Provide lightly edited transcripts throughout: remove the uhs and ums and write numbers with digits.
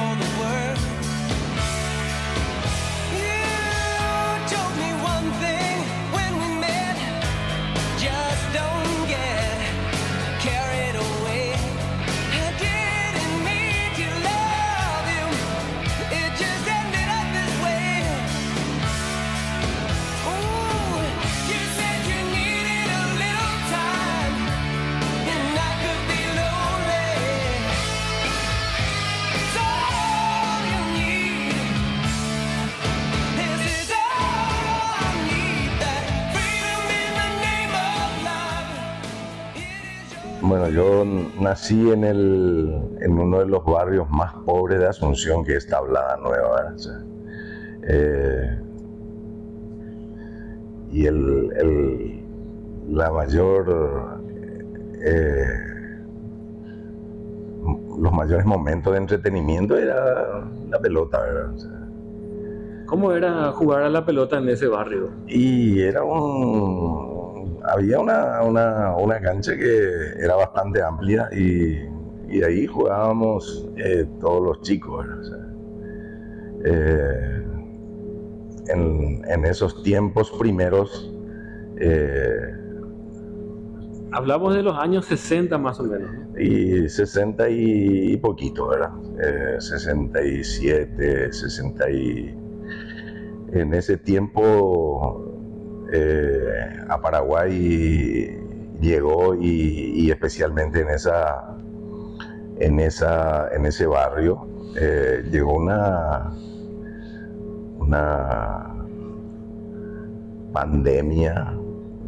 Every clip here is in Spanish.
for the world. You told me one thing when we met, just don't get carried away. I didn't mean to love you, it just ended up this way. Ooh, you said you needed a little time, and I could be lonely. It's all you need. This is all I need. That freedom in the name of love. It is your... Bueno, yo nací en uno de los barrios más pobres de Asunción, que es Tablada Nueva, ¿verdad? O sea, y la mayor, los mayores momentos de entretenimiento era la pelota, ¿verdad? O sea, ¿Cómo era jugar a la pelota en ese barrio? y había una cancha que era bastante amplia y ahí jugábamos todos los chicos, ¿verdad? O sea, en esos tiempos primeros, Hablamos de los años 60 más o menos, ¿no? y 60 y poquito, ¿verdad? 67, 60 y... En ese tiempo a Paraguay llegó y especialmente en ese barrio llegó una pandemia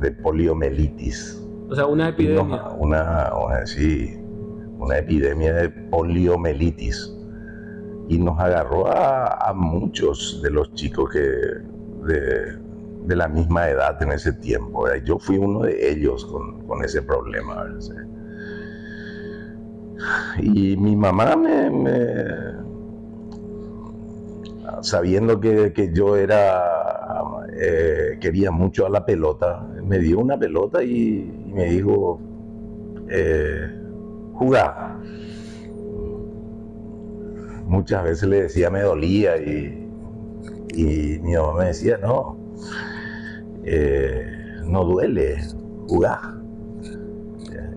de poliomielitis. O sea, una epidemia. Una epidemia de poliomielitis. Y nos agarró a muchos de los chicos de la misma edad en ese tiempo, ¿verdad? Yo fui uno de ellos con ese problema, ¿verdad? Sí. Y mi mamá sabiendo que yo quería mucho a la pelota, me dio una pelota y me dijo, jugá. Muchas veces le decía me dolía y mi mamá me decía, no duele, jugá.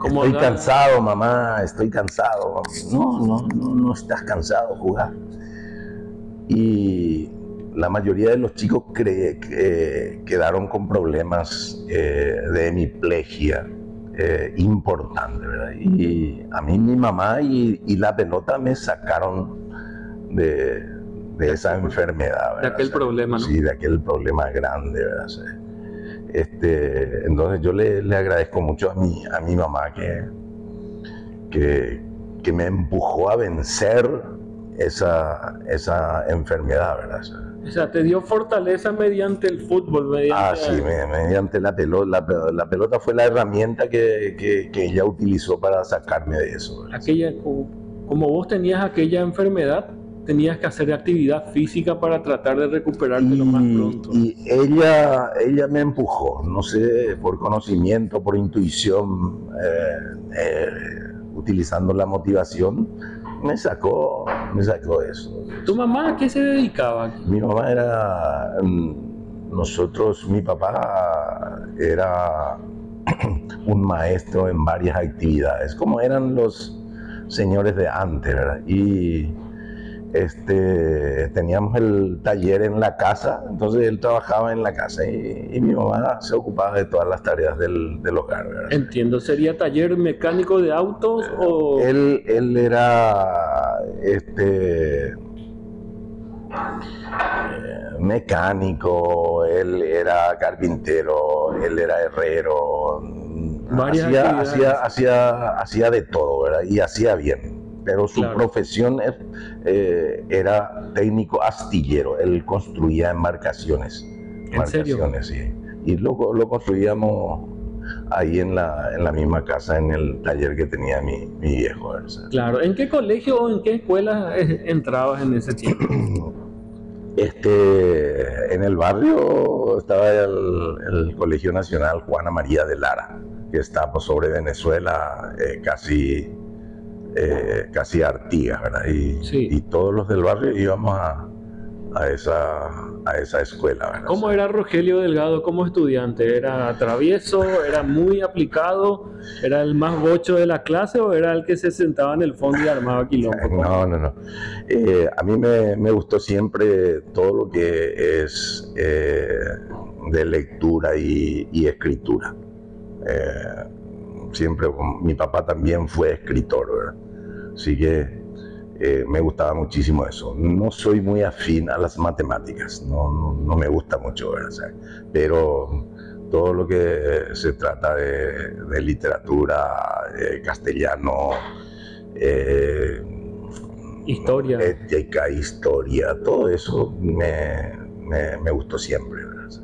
Estoy cansado, mamá, estoy cansado. No estás cansado, jugá. Y la mayoría de los chicos quedaron con problemas de hemiplegia importantes, ¿verdad? Y a mí mi mamá y la pelota me sacaron de esa enfermedad, ¿verdad? De aquel problema, ¿no? Sí, de aquel problema grande, ¿verdad? Sí. Entonces yo le agradezco mucho a mi mamá que me empujó a vencer esa enfermedad, ¿verdad? O sea, te dio fortaleza mediante el fútbol, mediante la pelota. La pelota fue la herramienta que ella utilizó para sacarme de eso, ¿verdad? Como vos tenías aquella enfermedad, tenías que hacer actividad física para tratar de recuperarte lo más pronto. Y ella me empujó, no sé, por conocimiento, por intuición, utilizando la motivación, me sacó eso. ¿Tu mamá a qué se dedicaba? Mi mamá era... mi papá era un maestro en varias actividades, como eran los señores de antes, ¿verdad? Y teníamos el taller en la casa, entonces él trabajaba en la casa y mi mamá se ocupaba de todas las tareas del hogar, ¿verdad? Entiendo, ¿sería taller mecánico de autos o...? Él era mecánico, él era carpintero, él era herrero, hacía de todo, ¿verdad? Y hacía bien. Pero su profesión era técnico astillero. Él construía embarcaciones. ¿En serio? Sí. Y lo construíamos ahí en la misma casa, en el taller que tenía mi viejo, ¿verdad? Claro. ¿En qué colegio o en qué escuela entrabas en ese tiempo? En el barrio estaba el Colegio Nacional Juana María de Lara, que está sobre Venezuela, casi casi Artigas, ¿verdad? Y todos los del barrio íbamos a esa escuela, ¿verdad? ¿Cómo era Rogelio Delgado como estudiante? ¿Era travieso? ¿Era muy aplicado? ¿Era el más bocho de la clase o era el que se sentaba en el fondo y armaba quilombo? No. A mí me gustó siempre todo lo que es de lectura y escritura. Siempre, mi papá también fue escritor, ¿verdad? Así que me gustaba muchísimo eso. No soy muy afín a las matemáticas, no me gusta mucho, ¿verdad? O sea, pero todo lo que se trata de literatura, castellano, historia, ética, historia, todo eso me gustó siempre, ¿verdad? O sea,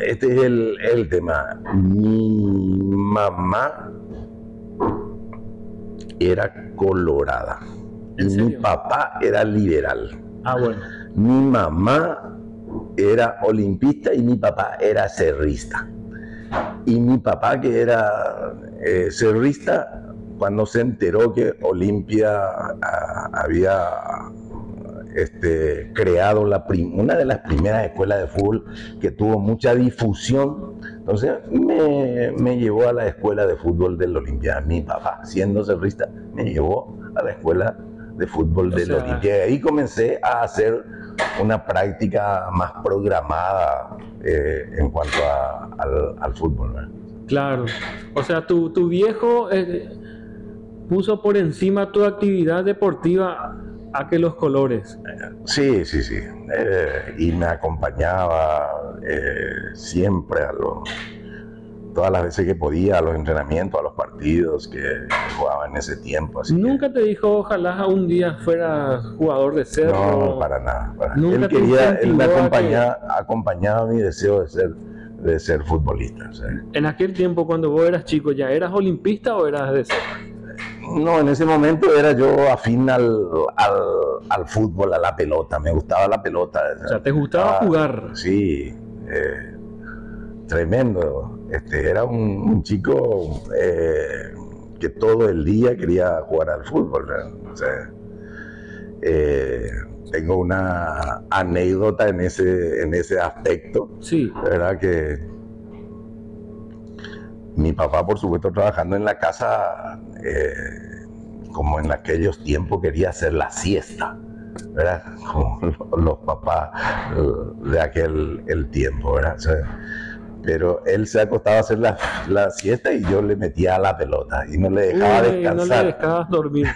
este es el tema. Mi mamá era colorada y mi papá era liberal. Ah, bueno. Mi mamá era olimpista y mi papá era cerrista. Y mi papá, que era cerrista, cuando se enteró que Olimpia había creado una de las primeras escuelas de fútbol que tuvo mucha difusión, entonces me llevó a la escuela de fútbol del Olimpia. Mi papá, siendo cerrista, me llevó a la escuela de fútbol del Olimpia. Y ahí comencé a hacer una práctica más programada en cuanto al fútbol, ¿verdad? Claro. O sea, tu viejo puso por encima tu actividad deportiva a que los colores. Sí. Y me acompañaba siempre todas las veces que podía, a los entrenamientos, a los partidos que jugaba en ese tiempo. Así ¿Nunca te dijo, ojalá un día fueras jugador de Cerro? No, para nada. Él me acompañaba mi deseo de ser futbolista. O sea. En aquel tiempo, cuando vos eras chico, ¿ya eras olimpista o eras de Cerro? No, en ese momento era yo afín al fútbol, a la pelota. Me gustaba la pelota. O sea, ¿te gustaba jugar? Sí, tremendo. Era un chico que todo el día quería jugar al fútbol, ¿no? O sea, tengo una anécdota en ese aspecto. Sí. ¿Verdad? Que mi papá, por supuesto, trabajando en la casa, como en aquellos tiempos quería hacer la siesta, ¿verdad? Como los papás de aquel tiempo, ¿verdad? O sea, pero él se acostaba a hacer la siesta y yo le metía a la pelota y no le dejaba descansar. No le dejabas dormir.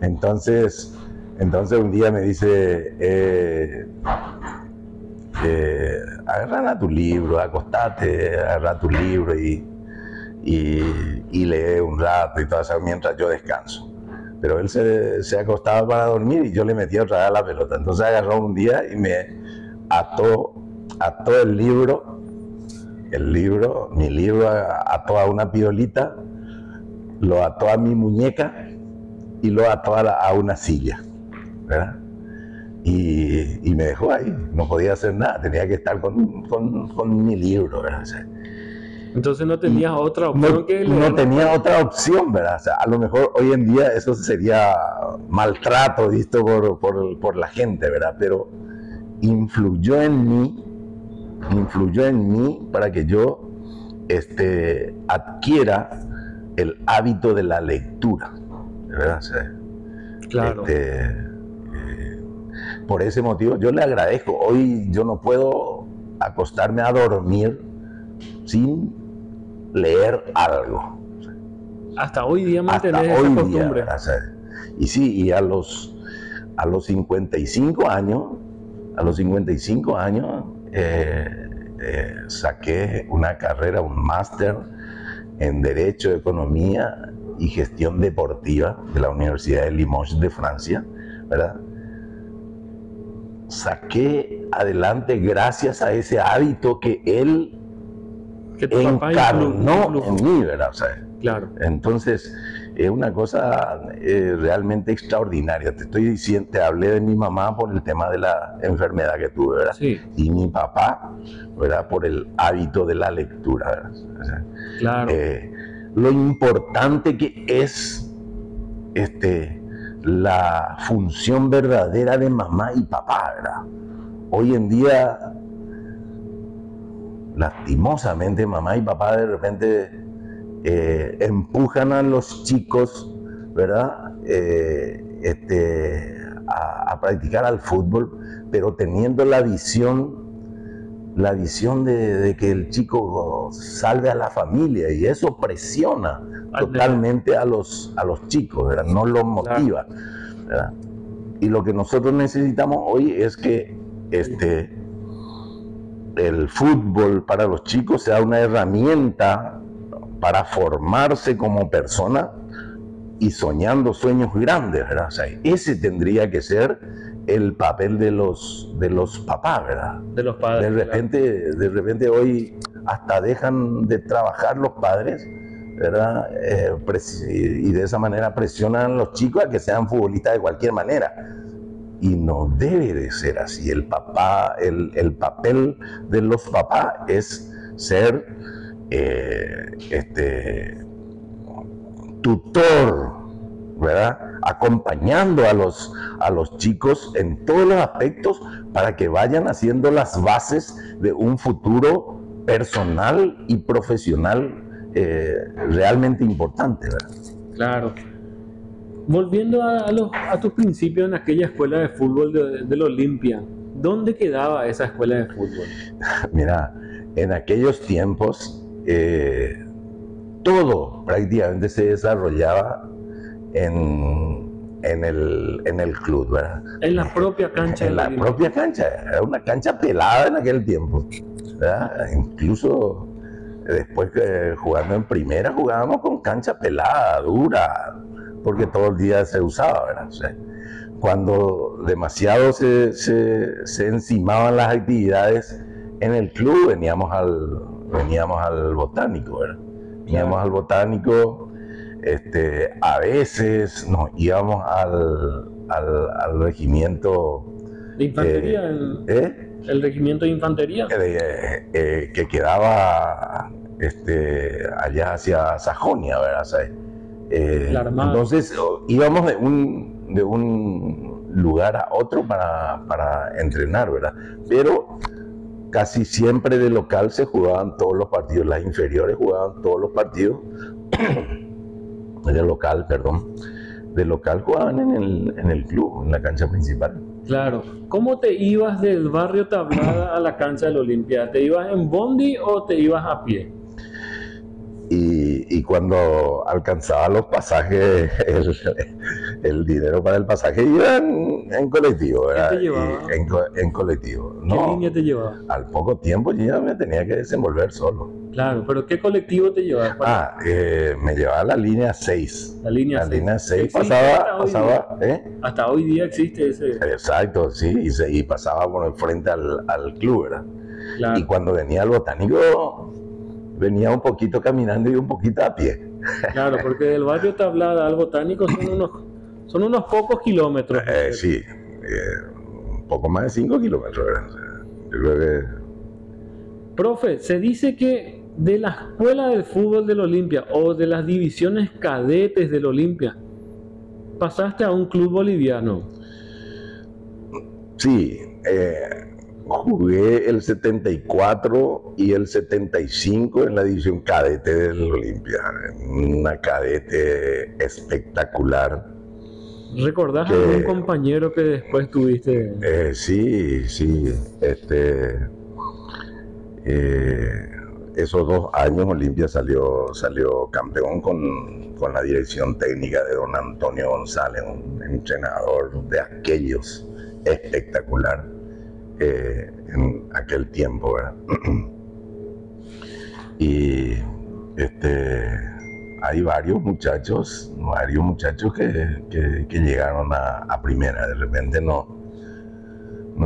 Entonces un día me dice, agarra tu libro, acostate, agarra tu libro y lee un rato y todo eso mientras yo descanso. Pero él se acostaba para dormir y yo le metía otra vez a la pelota. Entonces agarró un día y me ató mi libro ató a una piolita, lo ató a mi muñeca y lo ató a una silla, ¿verdad? Y me dejó ahí, no podía hacer nada, tenía que estar con mi libro, ¿verdad? O sea, entonces no tenías otra opción que leer. No tenía otra opción, ¿verdad? O sea, a lo mejor hoy en día eso sería maltrato visto por la gente, ¿verdad? Pero influyó en mí para que yo adquiera el hábito de la lectura, ¿verdad? O sea, claro. Por ese motivo yo le agradezco. Hoy yo no puedo acostarme a dormir sin leer algo. Hasta hoy día mantenés esa costumbre. O sea, y sí, y a los 55 años, saqué una carrera, un máster en Derecho, Economía y Gestión Deportiva de la Universidad de Limoges de Francia, ¿verdad? Saqué adelante gracias a ese hábito que él encarnó en mí, ¿verdad? O sea, claro. Entonces, es una cosa realmente extraordinaria. Te estoy diciendo, te hablé de mi mamá por el tema de la enfermedad que tuve, ¿verdad? Sí. Y mi papá, ¿verdad? Por el hábito de la lectura, ¿verdad? O sea, Claro. lo importante que es la función verdadera de mamá y papá, ¿verdad? Hoy en día, lastimosamente, mamá y papá de repente empujan a los chicos, ¿verdad? A practicar al fútbol, pero teniendo la visión de que el chico salve a la familia, y eso presiona totalmente a los chicos, ¿verdad? No los motiva, ¿verdad? Y lo que nosotros necesitamos hoy es que el fútbol para los chicos sea una herramienta para formarse como persona y soñando sueños grandes, ¿verdad? O sea, ese tendría que ser el papel de los papás, ¿verdad? De los padres. De repente hoy hasta dejan de trabajar los padres, ¿verdad? Y de esa manera presionan a los chicos a que sean futbolistas de cualquier manera. Y no debe de ser así. El papel de los papás es ser tutor, ¿verdad? Acompañando a los chicos en todos los aspectos para que vayan haciendo las bases de un futuro personal y profesional realmente importante, ¿verdad? Claro. Volviendo a tus principios en aquella escuela de fútbol del Olimpia, ¿dónde quedaba esa escuela de fútbol? Mira, en aquellos tiempos todo prácticamente se desarrollaba en el club, ¿verdad? En la propia cancha. En la propia cancha, era una cancha pelada en aquel tiempo, ¿verdad? Incluso después que jugando en primera jugábamos con cancha pelada, dura, porque todo el día se usaba, ¿verdad? O sea, cuando demasiado se encimaban las actividades en el club, veníamos al botánico, ¿verdad? Veníamos al botánico, a veces nos íbamos al regimiento de infantería, el regimiento de infantería que quedaba allá hacia Sajonia, ¿verdad? O sea, entonces íbamos de un lugar a otro para entrenar, ¿verdad? Pero casi siempre de local se jugaban todos los partidos, las inferiores jugaban todos los partidos de local jugaban en el club, en la cancha principal. Claro. ¿Cómo te ibas del barrio Tablada a la cancha del Olimpia? ¿Te ibas en bondi o te ibas a pie? Y cuando alcanzaba los pasajes, el dinero para el pasaje iba en colectivo, ¿verdad? ¿Qué te llevaba? En colectivo. ¿Qué línea te llevaba? Al poco tiempo yo ya me tenía que desenvolver solo. Claro, pero ¿qué colectivo te llevaba? Me llevaba la línea 6. La línea 6 pasaba, Hasta hoy día existe ese. Exacto, sí, y pasaba por el frente al club, ¿verdad? Claro. Y cuando venía al botánico, venía un poquito caminando y un poquito a pie. Claro, porque del barrio Tablada al botánico son unos pocos kilómetros. Sí, un poco más de 5 kilómetros, ¿verdad? O sea, yo creo que... Profe, se dice que de la escuela del fútbol del Olimpia o de las divisiones cadetes del Olimpia, pasaste a un club boliviano. Sí, jugué el 74 y el 75 en la división cadete del Olimpia. Una cadete espectacular. ¿Recordás a algún compañero que después tuviste? Sí. Esos 2 años Olimpia salió campeón con la dirección técnica de don Antonio González, un entrenador de aquellos espectacular en aquel tiempo, ¿verdad? Y hay varios muchachos que llegaron a primera. De repente no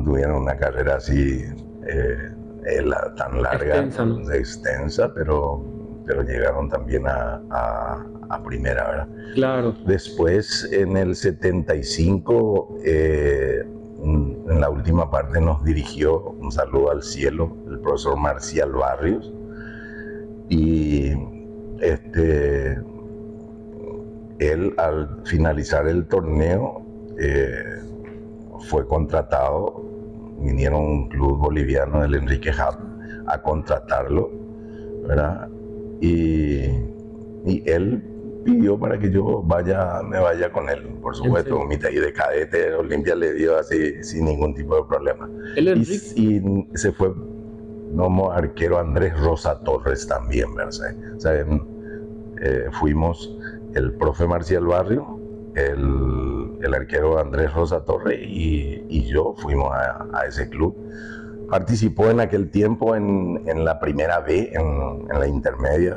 tuvieron una carrera así tan larga, extensa, ¿no? extensa, pero llegaron también a a primera, ¿verdad? Claro. Después, en el 75, en la última parte nos dirigió, un saludo al cielo, el profesor Marcial Barrios. Y él, al finalizar el torneo, fue contratado. Vinieron un club boliviano, el Enrique Hub, a contratarlo, ¿verdad? Y él pidió para que yo me vaya con él, por supuesto. Y de cadete Olimpia le dio así sin ningún tipo de problema. Y se fue como arquero Andrés Rosa Torres también, ¿verdad? O sea, fuimos el profe Marcial Barrio, el arquero Andrés Rosa Torres y yo fuimos a ese club. Participó en aquel tiempo en la primera B, en la intermedia,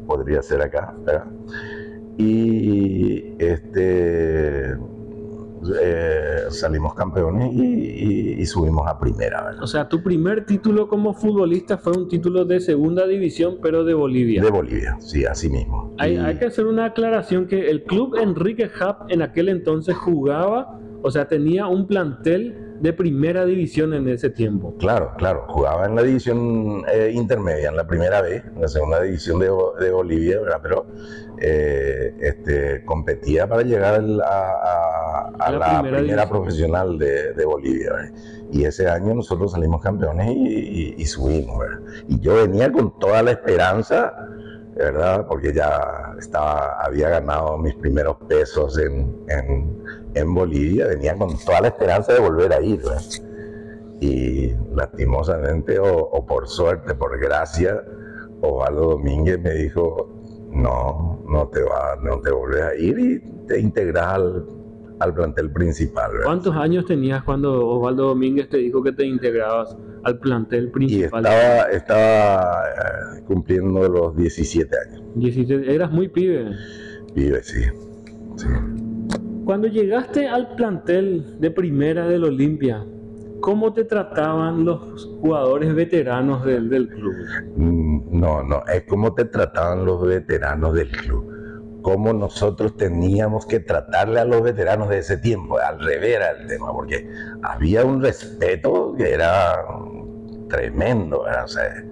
podría ser acá, ¿verdad? Y salimos campeones y subimos a primera, ¿verdad? O sea, tu primer título como futbolista fue un título de segunda división, pero de Bolivia. De Bolivia, sí, así mismo. Hay que hacer una aclaración que el club Enrique Hub en aquel entonces jugaba, o sea, tenía un plantel de primera división en ese tiempo. Claro, jugaba en la división intermedia, en la primera B, en la segunda división de Bolivia, ¿verdad? Pero competía para llegar a la primera profesional de Bolivia, ¿verdad? Y ese año nosotros salimos campeones y subimos, ¿verdad? Y yo venía con toda la esperanza, ¿verdad? Porque ya había ganado mis primeros pesos en Bolivia, venía con toda la esperanza de volver a ir, ¿verdad? Y lastimosamente, o por suerte, por gracia, Osvaldo Domínguez me dijo: no te volvés a ir y te integras al plantel principal, ¿verdad? ¿Cuántos años tenías cuando Osvaldo Domínguez te dijo que te integrabas al plantel principal? Y estaba cumpliendo los 17 años. 17, eras muy pibe. Pibe, sí. Cuando llegaste al plantel de primera del Olimpia, ¿cómo te trataban los jugadores veteranos del club? No, es como te trataban los veteranos del club. Cómo nosotros teníamos que tratarle a los veteranos de ese tiempo. Al revés era el tema, porque había un respeto que era tremendo, ¿verdad? O sea,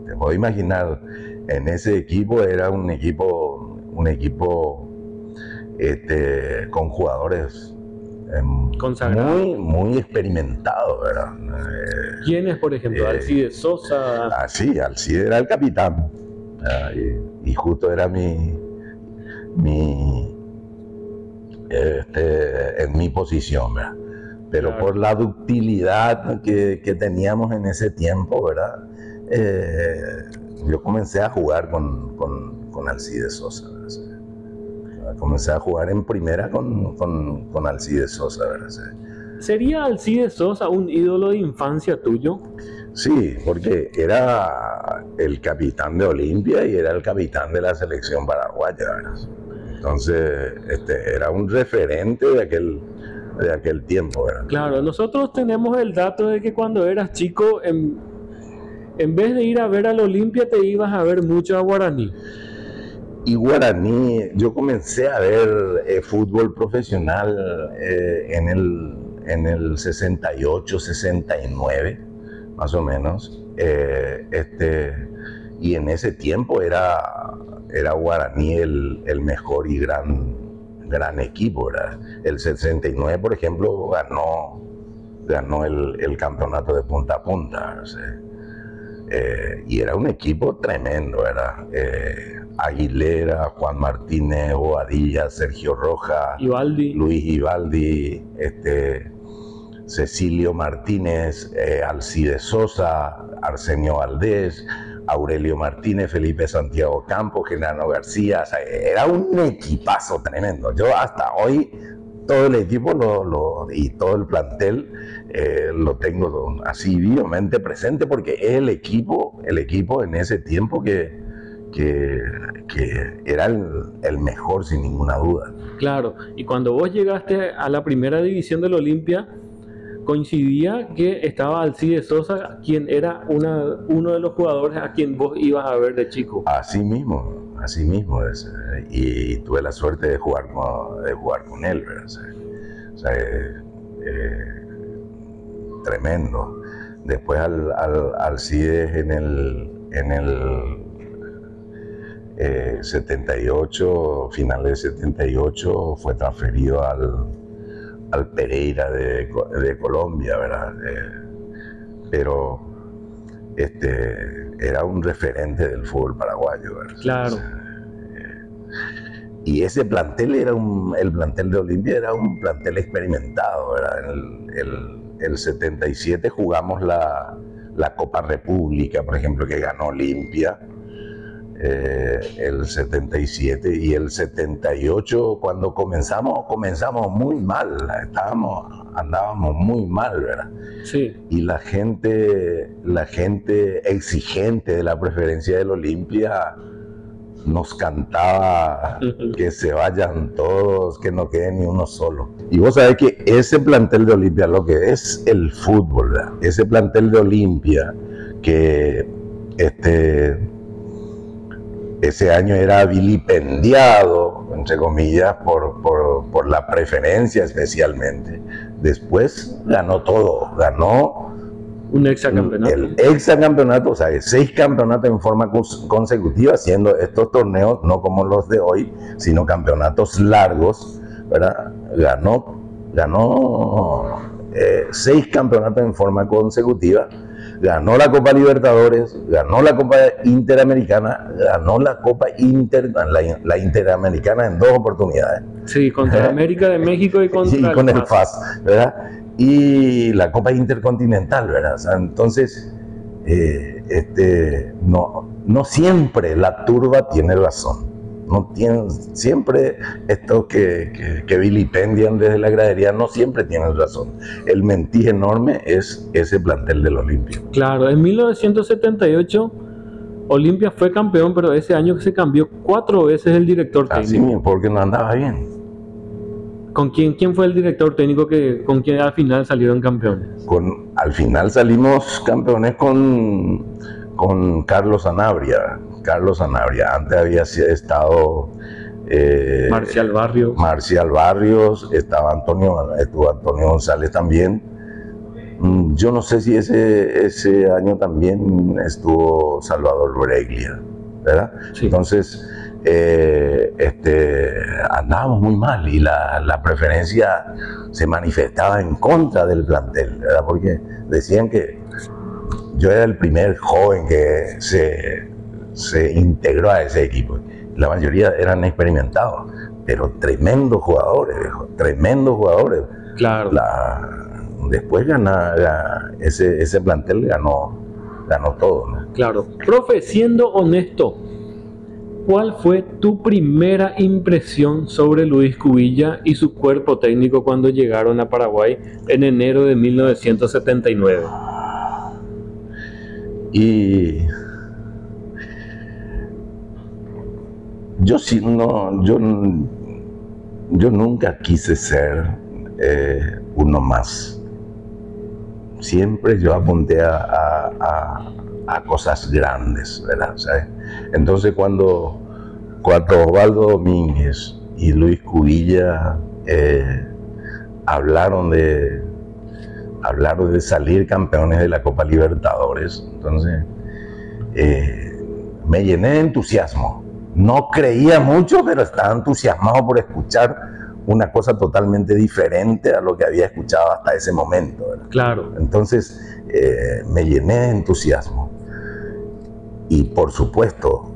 te puedo imaginar, en ese equipo era un equipo con jugadores consagrados, muy experimentados, ¿verdad? ¿Quiénes, por ejemplo? Alcides Sosa. Sí, Alcides era el capitán, y justo era en mi posición, ¿verdad? Pero claro, por la ductilidad que teníamos en ese tiempo, ¿verdad? Yo comencé a jugar con Alcides Sosa, ¿verdad? Comencé a jugar en primera con Alcides Sosa, ¿verdad? ¿Sería Alcides Sosa un ídolo de infancia tuyo? Sí, porque era el capitán de Olimpia y era el capitán de la selección paraguaya, ¿verdad? Entonces, era un referente de aquel tiempo, ¿verdad? Claro, nosotros tenemos el dato de que cuando eras chico, en vez de ir a ver al Olimpia, te ibas a ver mucho a Guaraní. Y Guaraní, yo comencé a ver fútbol profesional en el 68, 69, más o menos. Y en ese tiempo era Guaraní el mejor y gran equipo, ¿verdad? El 69, por ejemplo, ganó el campeonato de punta a punta, ¿sí? Y era un equipo tremendo, ¿verdad? Aguilera, Juan Martínez, Bobadilla, Sergio Rojas, Luis Ivaldi, Cecilio Martínez, Alcides Sosa, Arsenio Valdés, Aurelio Martínez, Felipe Santiago Campos, Genaro García. O sea, era un equipazo tremendo. Yo hasta hoy todo el equipo y todo el plantel lo tengo así vivamente presente, porque es el equipo en ese tiempo que era el mejor, sin ninguna duda. Claro, y cuando vos llegaste a la primera división del Olimpia, coincidía que estaba Alcides Sosa, quien era uno de los jugadores a quien vos ibas a ver de chico. Así mismo es. Y tuve la suerte de jugar con él, ¿verdad? O sea, tremendo. Después Alcides en el 78, final del 78, fue transferido al Pereira de Colombia, ¿verdad? Pero era un referente del fútbol paraguayo, ¿verdad? Claro. Y ese plantel el plantel de Olimpia era un plantel experimentado, ¿verdad? El 77 jugamos la Copa República, por ejemplo, que ganó Olimpia. El 77 y el 78, cuando comenzamos muy mal, andábamos muy mal, ¿verdad? Sí. Y la gente exigente de la preferencia del Olimpia nos cantaba que se vayan todos, que no quede ni uno solo. Y vos sabés que ese plantel de Olimpia, lo que es el fútbol, ¿verdad? Ese plantel de Olimpia que ese año era vilipendiado, entre comillas, por la preferencia especialmente. Después ganó todo, ganó un hexacampeonato. El hexacampeonato, o sea, 6 campeonatos en forma consecutiva, haciendo estos torneos no como los de hoy, sino campeonatos largos, ¿verdad? Ganó 6 campeonatos en forma consecutiva. Ganó la Copa Libertadores, ganó la Copa Interamericana, ganó la Copa la Interamericana en 2 oportunidades. Sí, contra América de México y con el FAS, ¿verdad? Y la Copa Intercontinental, ¿verdad? O sea, entonces, no siempre la turba tiene razón. No tienen, siempre estos que vilipendian desde la gradería no siempre tienen razón. El mentir enorme es ese plantel del Olimpia. Claro, en 1978 Olimpia fue campeón, pero ese año se cambió 4 veces el director técnico. Así mismo, porque no andaba bien. ¿Con quién fue el director técnico con quien al final salieron campeones? Al final salimos campeones con Carlos Sanabria. Antes había estado Marcial Barrios, estuvo Antonio González también. Yo no sé si ese año también estuvo Salvador Breglia, ¿verdad? Sí. Entonces andábamos muy mal y la preferencia se manifestaba en contra del plantel, ¿verdad? Porque decían que yo era el primer joven que se integró a ese equipo. La mayoría eran experimentados, pero tremendos jugadores, Claro. Después ese plantel ganó todo, ¿no? Claro. Profe, siendo honesto, ¿cuál fue tu primera impresión sobre Luis Cubilla y su cuerpo técnico cuando llegaron a Paraguay en enero de 1979? Y yo nunca quise ser uno más. Siempre yo apunté a cosas grandes, ¿verdad? ¿Sabes? Entonces cuando Osvaldo Domínguez y Luis Cubilla hablaron de salir campeones de la Copa Libertadores, entonces me llené de entusiasmo. No creía mucho, pero estaba entusiasmado por escuchar una cosa totalmente diferente a lo que había escuchado hasta ese momento, ¿verdad? Claro. Entonces me llené de entusiasmo. Y por supuesto,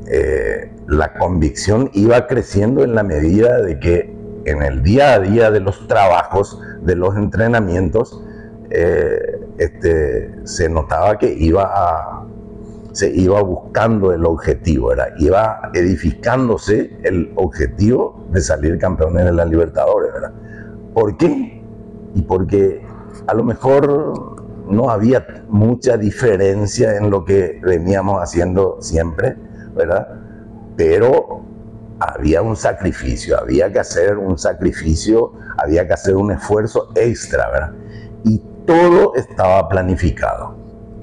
la convicción iba creciendo en la medida de que en el día a día de los trabajos, de los entrenamientos, se notaba que se iba buscando el objetivo, ¿verdad? Iba edificándose el objetivo de salir campeones de la Libertadores, ¿verdad? ¿Por qué? Y porque a lo mejor no había mucha diferencia en lo que veníamos haciendo siempre, ¿verdad? Pero había un sacrificio, había que hacer un esfuerzo extra, ¿verdad? Y todo estaba planificado.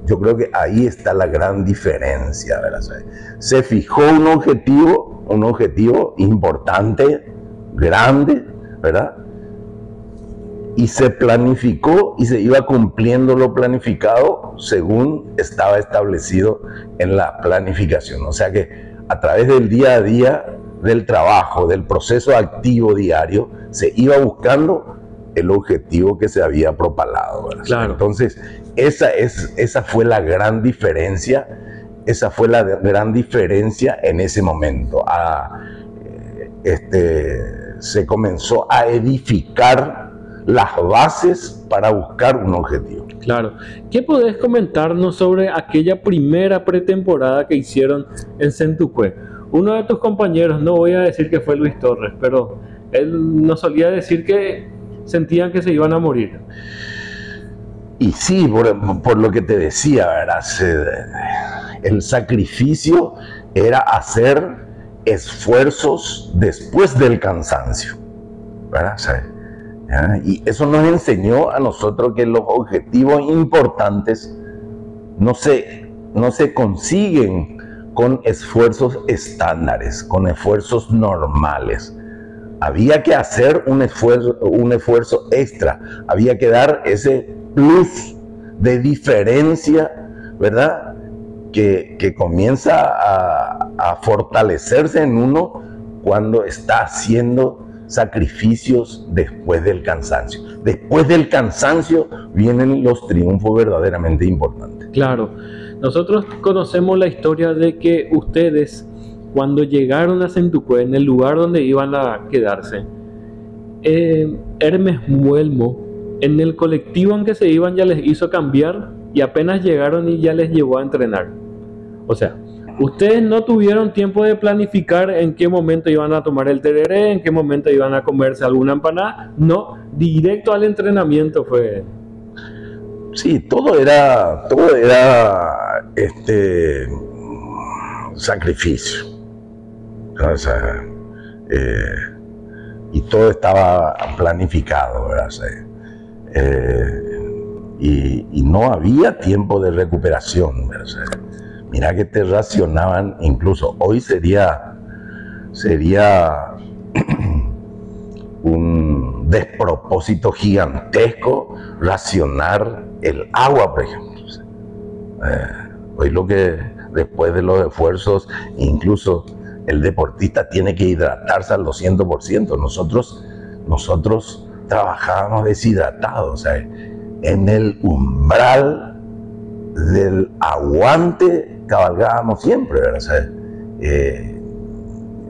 Yo creo que ahí está la gran diferencia, ¿verdad? Se fijó un objetivo importante, grande, ¿verdad? Y se planificó y se iba cumpliendo lo planificado según estaba establecido en la planificación. O sea que a través del día a día, del trabajo, del proceso activo diario, se iba buscando el objetivo que se había propalado, ¿verdad? Claro. Entonces, esa fue la gran diferencia. Esa fue la gran diferencia en ese momento. Se comenzó a edificar las bases para buscar un objetivo. Claro. ¿Qué podés comentarnos sobre aquella primera pretemporada que hicieron en Centucue? Uno de tus compañeros, no voy a decir que fue Luis Torres, pero él nos solía decir que sentían que se iban a morir. Y sí, por lo que te decía, ¿verdad? El sacrificio era hacer esfuerzos después del cansancio, ¿verdad? Y eso nos enseñó a nosotros que los objetivos importantes no se consiguen con esfuerzos estándares, con esfuerzos normales. Había que hacer un esfuerzo extra, había que dar ese plus de diferencia, ¿verdad? Que comienza a fortalecerse en uno cuando está haciendo sacrificios después del cansancio. Después del cansancio vienen los triunfos verdaderamente importantes. Claro, nosotros conocemos la historia de que ustedes, cuando llegaron a Centucue, en el lugar donde iban a quedarse, Hermes Muelmo, en el colectivo en que se iban, ya les hizo cambiar y apenas llegaron y ya les llevó a entrenar. O sea, ustedes no tuvieron tiempo de planificar en qué momento iban a tomar el tereré, en qué momento iban a comerse alguna empanada. No, directo al entrenamiento fue. Sí, todo era sacrificio. O sea, y todo estaba planificado, ¿verdad? O sea, y no había tiempo de recuperación, ¿verdad? O sea, mira que te racionaban, incluso hoy sería un despropósito gigantesco racionar el agua, por ejemplo. Hoy lo que después de los esfuerzos, incluso el deportista tiene que hidratarse al 200%. Nosotros trabajábamos deshidratados, o sea, en el umbral del aguante cabalgábamos siempre, ¿verdad? O sea,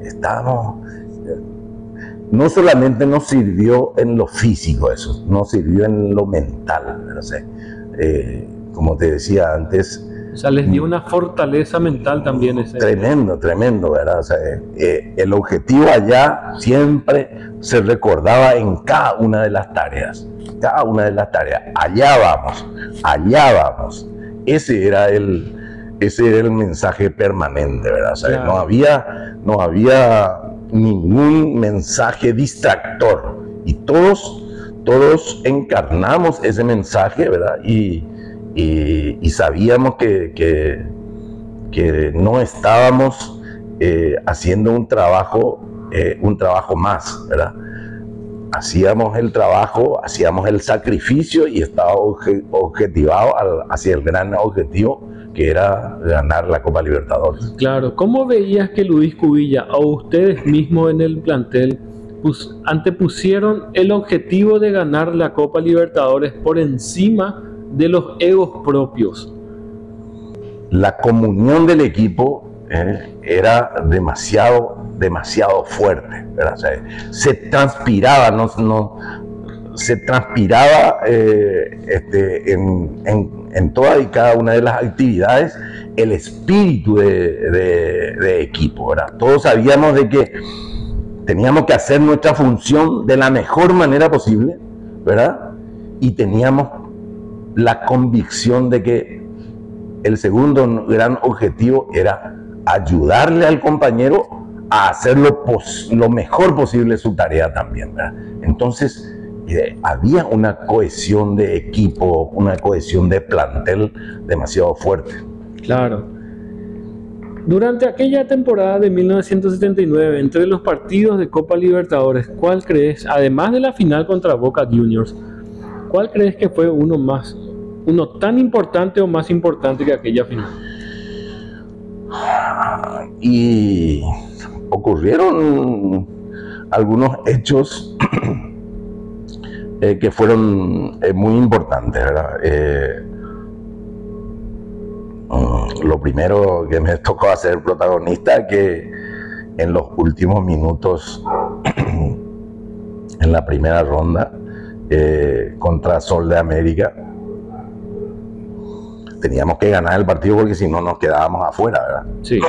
estábamos... No solamente nos sirvió en lo físico eso, nos sirvió en lo mental, ¿verdad? O sea, como te decía antes... O sea, les dio una fortaleza mental también ese. Tremendo, ¿verdad? O sea, el objetivo allá siempre se recordaba en cada una de las tareas. Cada una de las tareas. Allá vamos. Ese era el mensaje permanente, ¿verdad? O sea, claro. no había ningún mensaje distractor. Y todos encarnamos ese mensaje, ¿verdad? Y sabíamos que no estábamos haciendo un trabajo más, ¿verdad? Hacíamos el trabajo, hacíamos el sacrificio y estaba objetivado hacia el gran objetivo que era ganar la Copa Libertadores. Claro, ¿cómo veías que Luis Cubilla o ustedes mismos en el plantel antepusieron el objetivo de ganar la Copa Libertadores por encima de los egos propios? La comunión del equipo era demasiado fuerte, ¿verdad? O sea, se transpiraba, en toda y cada una de las actividades el espíritu de equipo, ¿verdad? Todos sabíamos de que teníamos que hacer nuestra función de la mejor manera posible, ¿verdad? Y teníamos la convicción de que el segundo gran objetivo era ayudarle al compañero a hacer lo mejor posible su tarea también, ¿verdad? Entonces, había una cohesión de equipo, una cohesión de plantel demasiado fuerte. Claro. Durante aquella temporada de 1979, entre los partidos de Copa Libertadores, ¿cuál crees, además de la final contra Boca Juniors, cuál crees que fue uno tan importante o más importante que aquella final? Y ocurrieron algunos hechos que fueron muy importantes, ¿verdad? Lo primero que me tocó hacer protagonista, que en los últimos minutos en la primera ronda contra Sol de América, teníamos que ganar el partido porque si no nos quedábamos afuera, ¿verdad? Sí.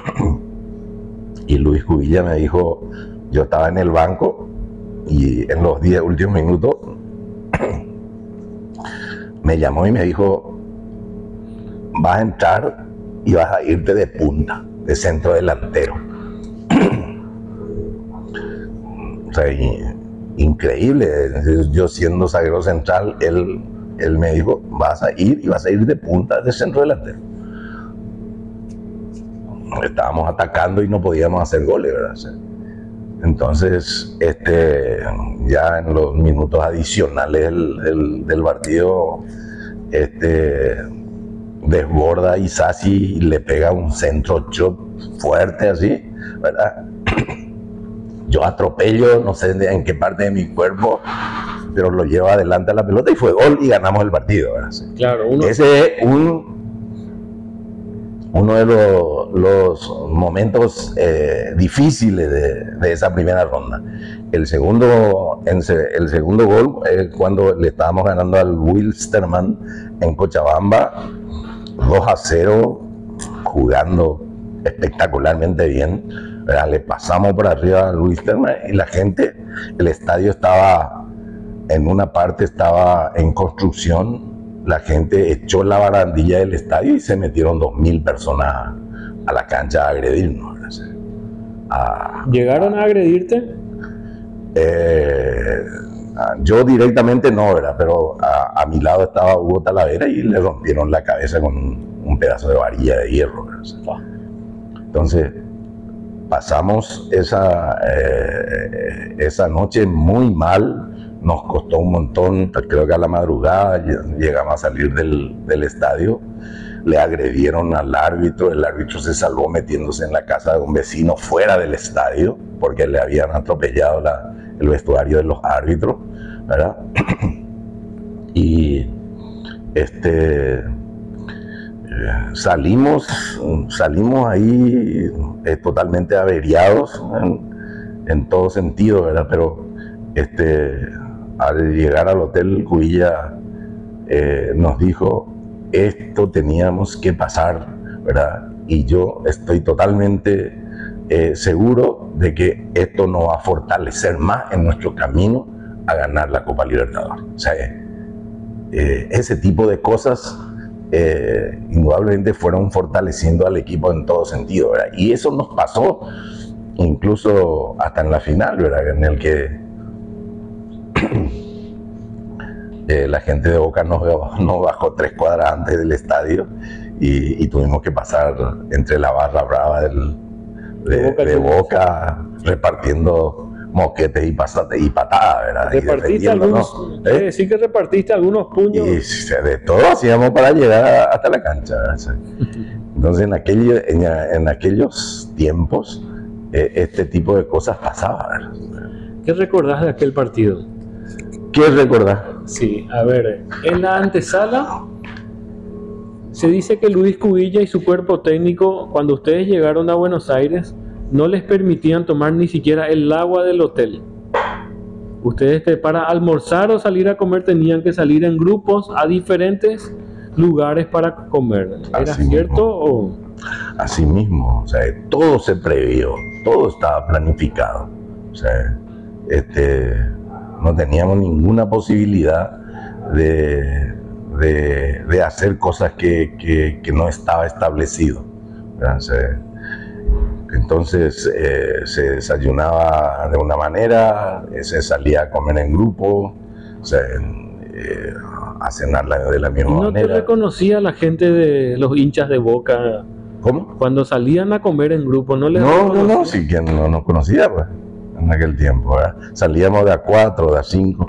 Y Luis Cubilla me dijo, yo estaba en el banco y en los 10 últimos minutos me llamó y me dijo, vas a entrar y vas a irte de punta, de centro delantero. O sea, increíble. Yo siendo zaguero central, él me dijo, vas a ir y vas a ir de punta, de centro delantero. Estábamos atacando y no podíamos hacer goles, ¿verdad? Entonces, ya en los minutos adicionales del partido, desborda Isasi y le pega un centro chop fuerte así, ¿verdad? Yo atropello, no sé en qué parte de mi cuerpo, pero lo llevo adelante a la pelota y fue gol y ganamos el partido, ¿verdad? Claro, ese es uno de los momentos difíciles de esa primera ronda. El segundo gol es cuando le estábamos ganando al Wilstermann en Cochabamba 2-0, jugando espectacularmente bien, ¿verdad? Le pasamos por arriba al Wilstermann y la gente, el estadio estaba, en una parte estaba en construcción, la gente echó la barandilla del estadio y se metieron 2.000 personas a la cancha a agredirnos, ¿verdad? ¿Llegaron a agredirte? Yo directamente no, ¿verdad? Pero a mi lado estaba Hugo Talavera y le rompieron la cabeza con un pedazo de varilla de hierro, ¿verdad? Entonces pasamos esa noche muy mal, nos costó un montón, creo que a la madrugada llegamos a salir del estadio, le agredieron al árbitro, el árbitro se salvó metiéndose en la casa de un vecino fuera del estadio, porque le habían atropellado el vestuario de los árbitros, ¿verdad? Y salimos ahí totalmente averiados en todo sentido, ¿verdad? Pero al llegar al hotel, Cubilla nos dijo, esto teníamos que pasar, ¿verdad? Y yo estoy totalmente seguro de que esto nos va a fortalecer más en nuestro camino a ganar la Copa Libertadores. O sea, ese tipo de cosas indudablemente fueron fortaleciendo al equipo en todo sentido, ¿verdad? Y eso nos pasó incluso hasta en la final, ¿verdad? En el que la gente de Boca nos bajó 3 cuadras antes del estadio y tuvimos que pasar entre la barra brava de Boca repartiendo moquetes y patadas, ¿verdad? ¿Repartiste algunos? Quiere decir que repartiste algunos puños. Y de todo hacíamos para llegar hasta la cancha, ¿verdad? Entonces en aquellos tiempos este tipo de cosas pasaban, ¿verdad? ¿Qué recordás de aquel partido? ¿Qué recordás? Sí, a ver, en la antesala se dice que Luis Cubilla y su cuerpo técnico, cuando ustedes llegaron a Buenos Aires, no les permitían tomar ni siquiera el agua del hotel. Ustedes para almorzar o salir a comer tenían que salir en grupos a diferentes lugares para comer. ¿Era cierto o...? Así mismo, o sea, todo se previó, todo estaba planificado. O sea, no teníamos ninguna posibilidad de hacer cosas que no estaba establecido, ¿verdad? O sea, entonces se desayunaba de una manera, se salía a comer en grupo, O sea, a cenar de la ¿Y misma no te manera. reconocía la gente de los hinchas de Boca ¿Cómo? cuando salían a comer en grupo? ¿No les No, reconocía? sí, quien no nos conocía, pues, en aquel tiempo, ¿verdad? Salíamos de a 4, de a 5,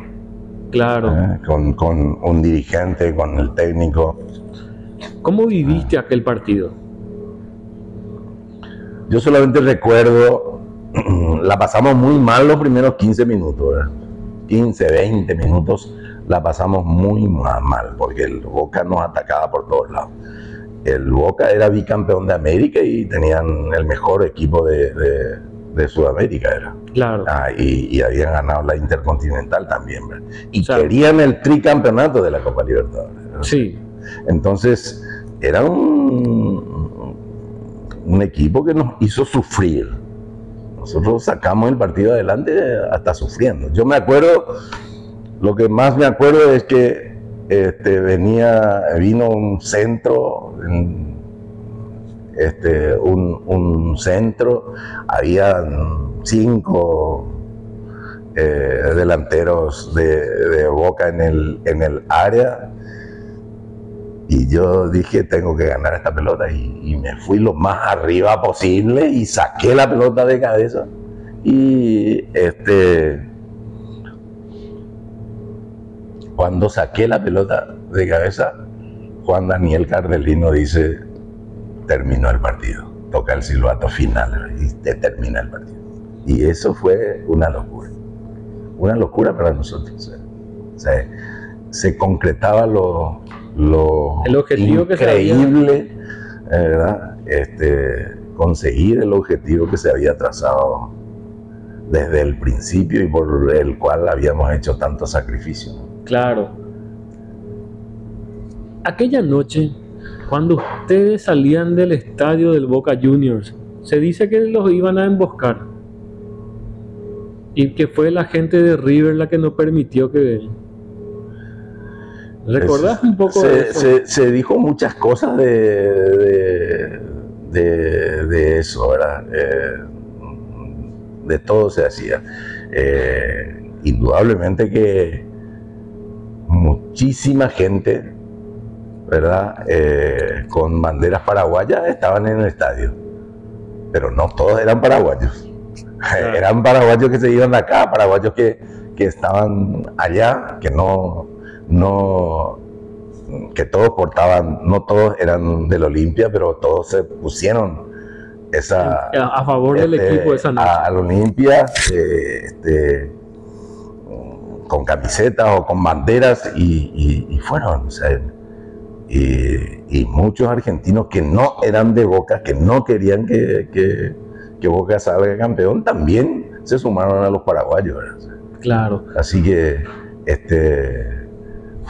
Claro. con un dirigente, con el técnico. ¿Cómo viviste aquel partido? Yo solamente recuerdo, la pasamos muy mal los primeros 15 minutos, ¿verdad? 15, 20 minutos la pasamos muy mal, porque el Boca nos atacaba por todos lados. El Boca era bicampeón de América y tenían el mejor equipo de Sudamérica, era. Claro. Y habían ganado la Intercontinental también, ¿verdad? Y O sea, querían el tricampeonato de la Copa Libertadores, ¿verdad? Sí, Entonces, era un equipo que nos hizo sufrir. Nosotros sacamos el partido adelante hasta sufriendo. Yo me acuerdo, lo que más me acuerdo es que vino un centro, un centro, había 5 delanteros de Boca en el área. Y yo dije, tengo que ganar esta pelota, y me fui lo más arriba posible y saqué la pelota de cabeza. Y cuando saqué la pelota de cabeza, Juan Daniel Cardelino dice, terminó el partido, toca el silbato final y te termina el partido. Y eso fue una locura para nosotros. O sea, se concretaba el objetivo que se había... increíble, ¿verdad? Conseguir el objetivo que se había trazado desde el principio y por el cual habíamos hecho tanto sacrificio. Claro. Aquella noche, cuando ustedes salían del estadio del Boca Juniors, se dice que los iban a emboscar y que fue la gente de River la que no permitió que... ¿Recordás un poco de eso? Se dijo muchas cosas de eso, ¿verdad? De todo se hacía. Indudablemente que muchísima gente, ¿verdad? Con banderas paraguayas estaban en el estadio, pero no todos eran paraguayos. Claro. Eran paraguayos que se iban de acá, paraguayos que estaban allá, que todos portaban, no todos eran del Olimpia, pero todos se pusieron a favor del equipo esa noche. Al Olimpia, con camisetas o con banderas y fueron, o sea, y muchos argentinos que no eran de Boca, que no querían que Boca salga campeón, también se sumaron a los paraguayos, ¿verdad? Claro. Así que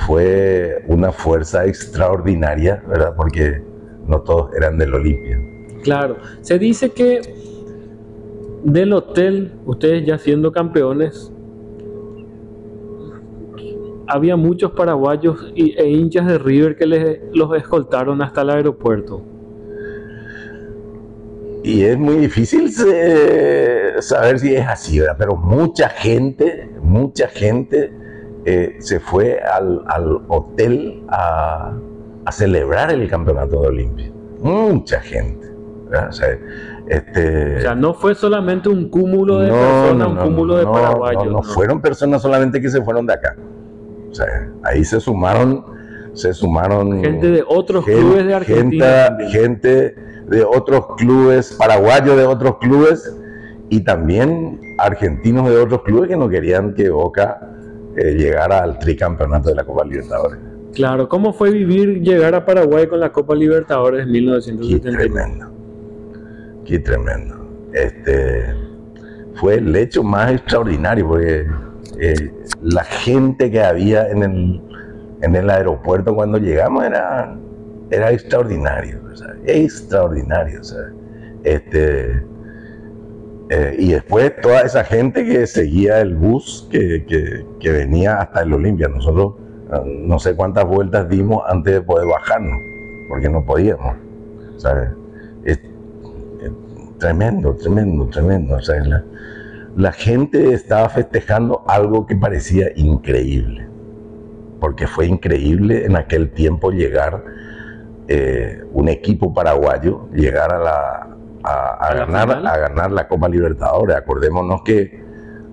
fue una fuerza extraordinaria, ¿verdad? Porque no todos eran del Olimpia. Claro. Se dice que del hotel, ustedes ya siendo campeones, había muchos paraguayos e hinchas de River que los escoltaron hasta el aeropuerto. Y es muy difícil saber si es así, ¿verdad? Pero mucha gente se fue al hotel a celebrar el campeonato de Olimpia. Mucha gente, ¿verdad? O sea, no fue solamente un cúmulo de personas, un cúmulo de paraguayos. No fueron personas solamente que se fueron de acá. O sea, ahí se sumaron gente de otros clubes de Argentina. Gente de otros clubes, paraguayos de otros clubes y también argentinos de otros clubes que no querían que Boca llegara al tricampeonato de la Copa Libertadores. Claro, ¿cómo fue llegar a Paraguay con la Copa Libertadores en 1979? Qué tremendo. Fue el hecho más extraordinario porque la gente que había en el aeropuerto cuando llegamos era extraordinario, o sea, extraordinario, o sea, y después toda esa gente que seguía el bus que venía hasta el Olimpia. Nosotros no sé cuántas vueltas dimos antes de poder bajarnos, porque no podíamos, o sea, tremendo, o sea, la gente estaba festejando algo que parecía increíble. porque fue increíble en aquel tiempo llegar un equipo paraguayo, llegar a ganar la Copa Libertadores. Acordémonos que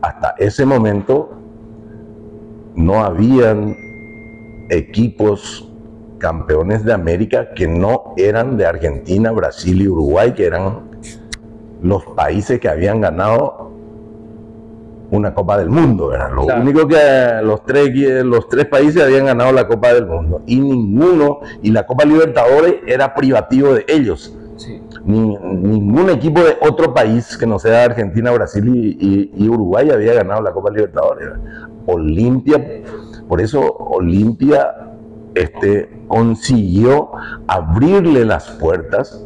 hasta ese momento no habían equipos campeones de América que no eran de Argentina, Brasil y Uruguay, que eran los países que habían ganado una Copa del Mundo, ¿verdad? Lo único que los tres países habían ganado la Copa del Mundo, y la Copa Libertadores era privativo de ellos. Sí. Ningún equipo de otro país que no sea Argentina, Brasil y Uruguay había ganado la Copa Libertadores, ¿verdad? Olimpia, por eso Olimpia consiguió abrirle las puertas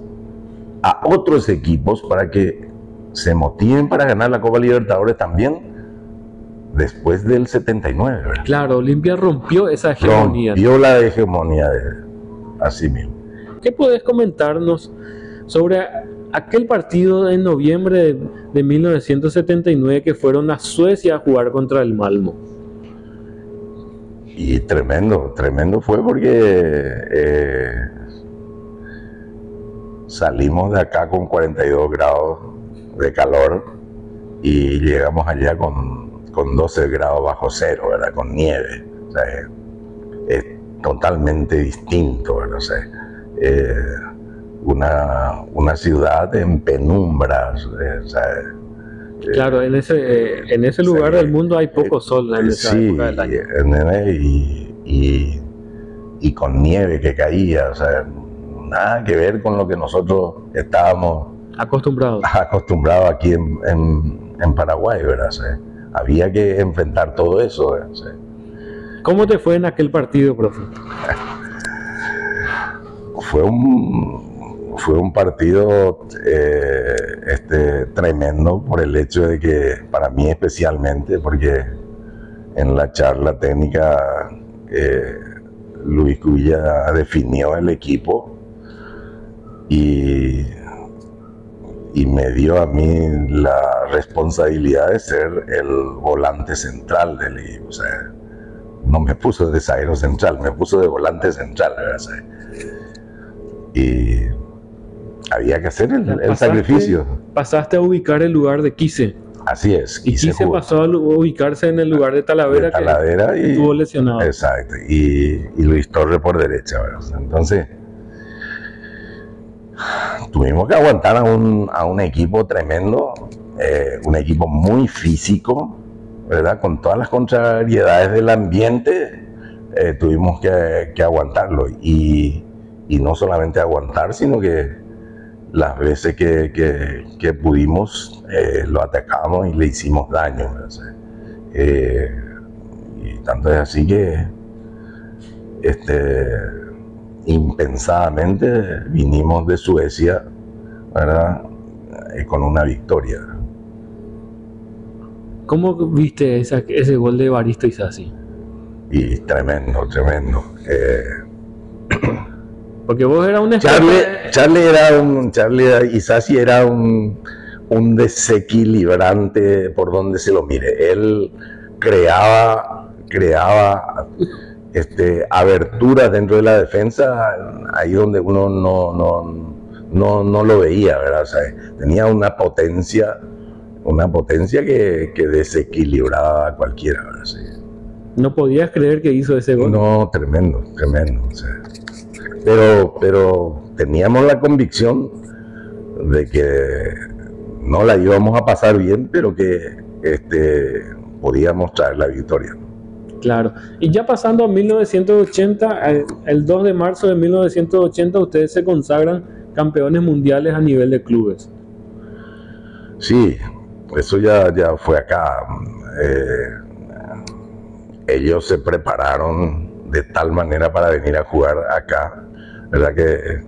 a otros equipos para que se motiven para ganar la Copa Libertadores también después del 79, ¿verdad? Claro, Olimpia rompió esa hegemonía. Rompió la hegemonía así mismo. ¿Qué puedes comentarnos sobre aquel partido en noviembre de 1979 que fueron a Suecia a jugar contra el Malmö? Y tremendo fue porque salimos de acá con 42 grados de calor y llegamos allá con 12 grados bajo cero, ¿verdad? Con nieve. O sea, es totalmente distinto, ¿verdad? O sea, una ciudad en penumbras, o sea, claro, en ese lugar del mundo hay poco sol en esa época del año. Y con nieve que caía, o sea, nada que ver con lo que nosotros estábamos acostumbrados aquí en Paraguay, ¿verdad? O sea, había que enfrentar todo eso, ¿verdad? O sea, ¿cómo te fue en aquel partido, profe? Fue un partido tremendo por el hecho de que, para mí especialmente, porque en la charla técnica Luis Cubilla definió el equipo y me dio a mí la responsabilidad de ser el volante central del equipo. O sea, no me puso de zaguero central, me puso de volante central, ¿verdad? O sea, y había que hacer el sacrificio. Pasaste a ubicar el lugar de Quise. Así es. Y Quise pasó a ubicarse en el lugar de Talavera, que estuvo lesionado. Exacto. Y Luis Torres por derecha, ¿verdad? Entonces, tuvimos que aguantar a un equipo tremendo, un equipo muy físico, ¿verdad? Con todas las contrariedades del ambiente, tuvimos que aguantarlo. Y no solamente aguantar, sino que las veces que pudimos lo atacamos y le hicimos daño, ¿verdad? Y tanto es así que impensadamente vinimos de Suecia, ¿verdad? Con una victoria. ¿Cómo viste ese gol de Evaristo Isasi? Y tremendo. Porque vos eras un Charlie Isasi era un desequilibrante por donde se lo mire. Él creaba aberturas dentro de la defensa, ahí donde uno no lo veía, ¿verdad? O sea, tenía una potencia que desequilibraba a cualquiera, ¿verdad? Sí. ¿No podías creer que hizo ese gol? No, tremendo. O sea, pero teníamos la convicción de que no la íbamos a pasar bien, pero que podíamos traer la victoria. Claro. Y ya pasando a 1980, el 2 de marzo de 1980, ustedes se consagran campeones mundiales a nivel de clubes. Sí, eso ya fue acá. Ellos se prepararon de tal manera para venir a jugar acá, ¿verdad? Que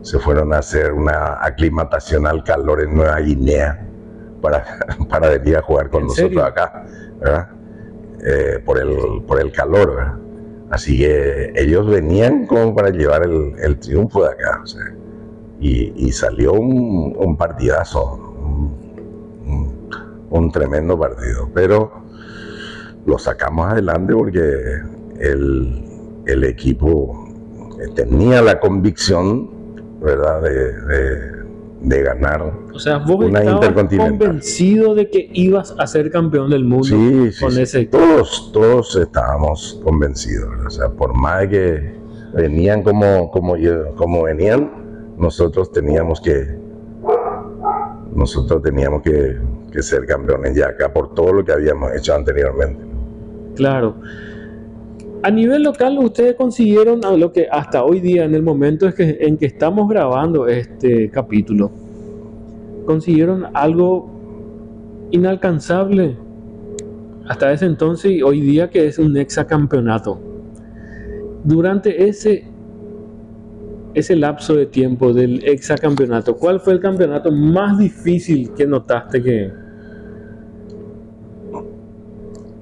se fueron a hacer una aclimatación al calor en Nueva Guinea para venir a jugar con nosotros acá, ¿verdad? Por el calor, ¿verdad? Así que ellos venían como para llevar el triunfo de acá, o sea, y salió un partidazo, un tremendo partido, pero lo sacamos adelante porque el equipo tenía la convicción, ¿verdad?, de ganar. O sea, vos una estabas Intercontinental. convencido de que ibas a ser campeón del mundo Sí, sí, con sí. ese equipo. Todos estábamos convencidos, ¿verdad? O sea, por más que venían como venían, nosotros teníamos que ser campeones ya acá por todo lo que habíamos hecho anteriormente. Claro. A nivel local, ustedes consiguieron a lo que hasta hoy día, en el momento en que estamos grabando este capítulo, consiguieron algo inalcanzable hasta ese entonces y hoy día, que es un hexacampeonato. Durante ese lapso de tiempo del hexacampeonato, ¿cuál fue el campeonato más difícil que notaste que...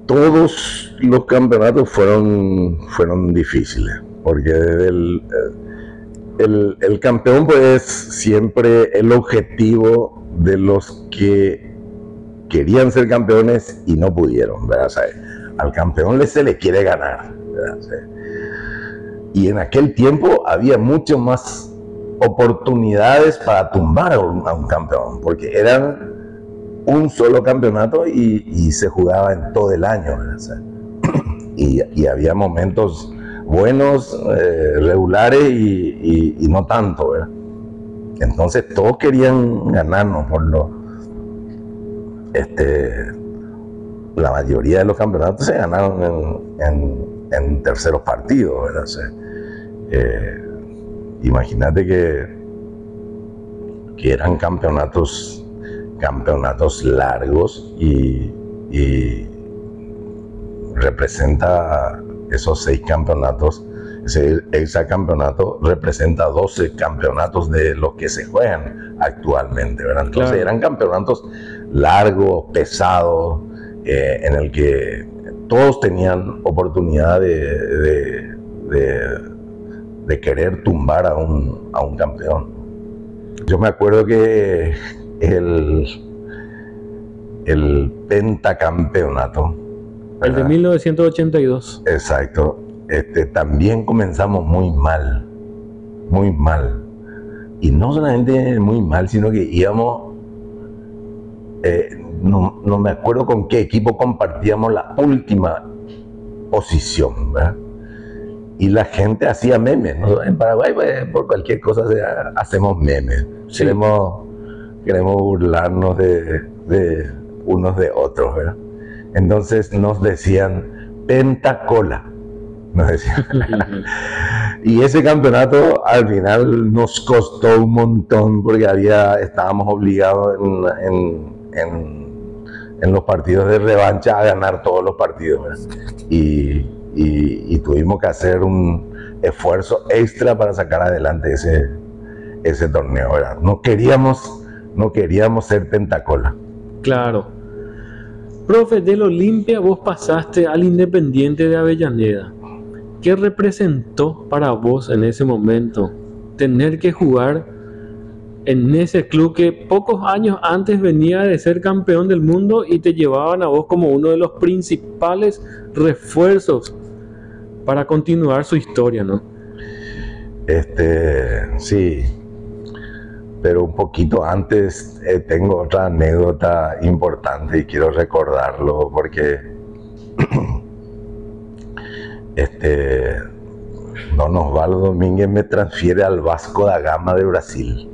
Todos los campeonatos fueron difíciles, porque el campeón pues es siempre el objetivo de los que querían ser campeones y no pudieron, ¿verdad? O sea, al campeón se le quiere ganar, ¿verdad? O sea, y en aquel tiempo había mucho más oportunidades para tumbar a un campeón, porque eran un solo campeonato y se jugaba en todo el año, ¿verdad? O sea, y había momentos buenos, regulares y no tanto, ¿verdad? Entonces todos querían ganarnos la mayoría de los campeonatos se ganaron en terceros partidos, ¿verdad? O sea, imagínate que eran campeonatos largos y representa esos 6 campeonatos, ese hexacampeonato representa 12 campeonatos de los que se juegan actualmente, ¿verdad? Entonces Claro. eran campeonatos largos, pesados, en el que todos tenían oportunidad de querer tumbar a un campeón. Yo me acuerdo que el pentacampeonato, El de ¿verdad? 1982. Exacto. También comenzamos muy mal. Y no solamente muy mal, sino que íbamos, no me acuerdo con qué equipo compartíamos la última posición, ¿verdad? Y la gente hacía memes, ¿no? En Paraguay, pues, por cualquier cosa hacemos memes. Sí. Queremos burlarnos de unos de otros, ¿verdad? Entonces nos decían pentacola, nos decían. Y ese campeonato al final nos costó un montón porque estábamos obligados en los partidos de revancha a ganar todos los partidos, ¿verdad? Y tuvimos que hacer un esfuerzo extra para sacar adelante ese torneo, ¿verdad? No queríamos ser pentacola. Claro. Profe, del Olimpia vos pasaste al Independiente de Avellaneda. ¿Qué representó para vos en ese momento tener que jugar en ese club que pocos años antes venía de ser campeón del mundo y te llevaban a vos como uno de los principales refuerzos para continuar su historia, ¿no? Sí, pero un poquito antes tengo otra anécdota importante y quiero recordarlo porque don Osvaldo Domínguez me transfiere al Vasco da Gama de Brasil.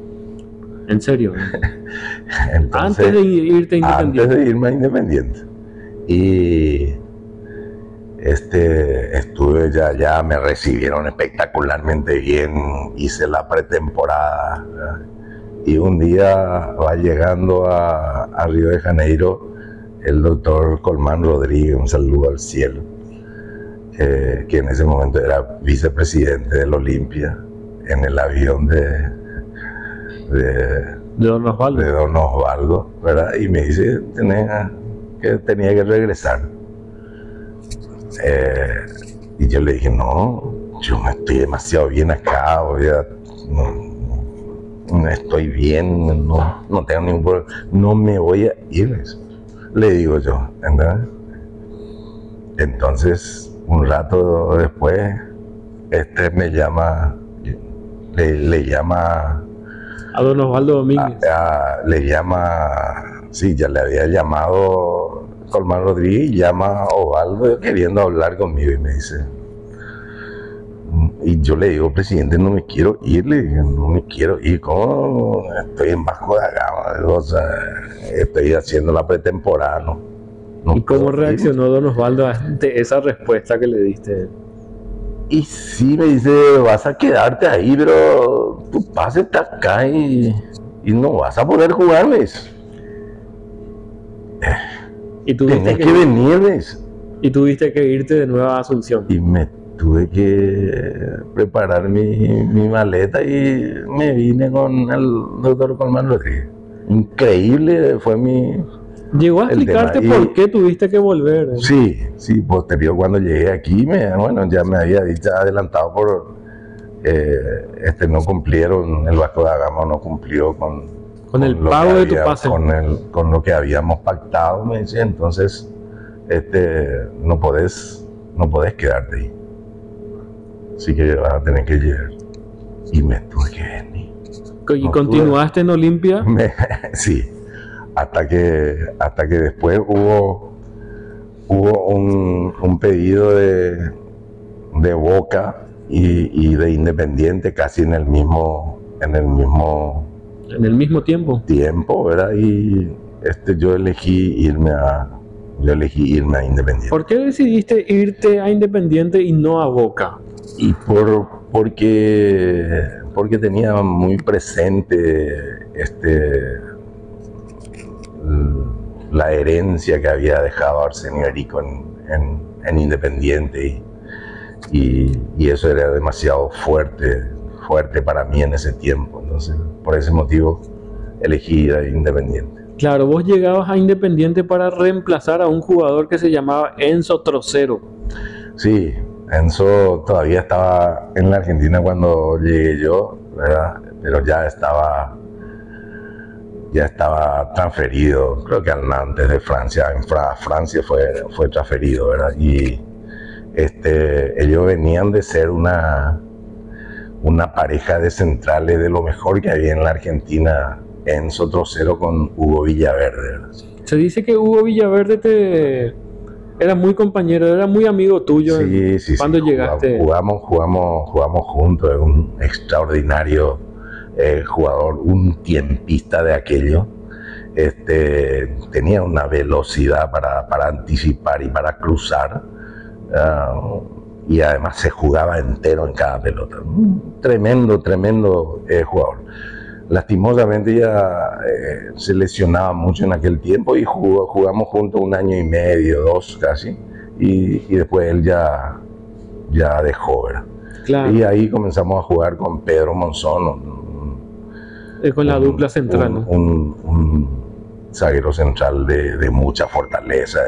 En serio. Entonces, Antes de irte a Independiente. antes de irme a Independiente. Y estuve ya me recibieron espectacularmente bien, hice la pretemporada, ¿verdad? Y un día va llegando a Río de Janeiro el doctor Colmán Rodríguez, un saludo al cielo, que en ese momento era vicepresidente del Olimpia, en el avión de Don Osvaldo. de don Osvaldo, ¿verdad? Y me dice que tenía que regresar. Y yo le dije, no, yo me estoy demasiado bien acá, no estoy bien, no tengo ningún problema, no me voy a ir, le digo yo, ¿entendés? Entonces un rato después, me llama, le llama, A don Osvaldo Domínguez. le llama, sí, ya le había llamado Colmán Rodríguez, y llama a Osvaldo queriendo hablar conmigo y me dice, y yo le digo, presidente, no me quiero ir, le digo, no me quiero ir, ¿cómo? Estoy en Vasco da Gama, o sea, estoy haciendo la pretemporada, no ¿Y cómo puedo ir. reaccionó don Osvaldo ante esa respuesta que le diste? Y sí, me dice, vas a quedarte ahí, pero tu pase está acá y no vas a poder jugar, me dice. Y tuviste Tenés que, que venir, me dice. y tuviste que irte de nuevo a Asunción. Y me tuve que preparar mi maleta y me vine con el doctor Colmán Rodríguez. Increíble fue mi... ¿Llegó a el explicarte tema. por qué tuviste que volver? Sí, posterior cuando llegué aquí, bueno, ya me había dicho adelantado por... no cumplieron, el Vasco da Gama no cumplió con el lo pago que de tu había- pase. con lo que habíamos pactado, me decía, entonces no podés quedarte ahí. Así que vas a tener que llegar. Y me tuve que venir. ¿Y no continuaste en Olimpia? Sí, hasta que después hubo un pedido de Boca y de Independiente casi en el mismo En el mismo tiempo. tiempo, ¿verdad? Y yo elegí irme a Independiente. ¿Por qué decidiste irte a Independiente y no a Boca? Y porque tenía muy presente la herencia que había dejado Arsenio Erico en Independiente y eso era demasiado fuerte para mí en ese tiempo. Entonces, por ese motivo elegí ir a Independiente. Claro, vos llegabas a Independiente para reemplazar a un jugador que se llamaba Enzo Trocero. Sí, Enzo todavía estaba en la Argentina cuando llegué yo, ¿verdad? Pero ya estaba transferido, creo que al Nantes de Francia. En Francia fue transferido, ¿verdad? Y ellos venían de ser una pareja de centrales de lo mejor que había en la Argentina, Enzo Trocero con Hugo Villaverde, ¿verdad? Se dice que Hugo Villaverde era muy compañero, era muy amigo tuyo Sí, cuando llegaste. Jugamos juntos, es un extraordinario jugador, un tiempista de aquello. Tenía una velocidad para anticipar y para cruzar, y además se jugaba entero en cada pelota. Un tremendo jugador. Lastimosamente ya se lesionaba mucho en aquel tiempo y jugamos juntos 1 año y medio, 2 casi, y después él ya dejó, ¿verdad? Claro, Y ahí comenzamos a jugar con Pedro Monzón, con la dupla central. ¿no? un zaguero central de mucha fortaleza,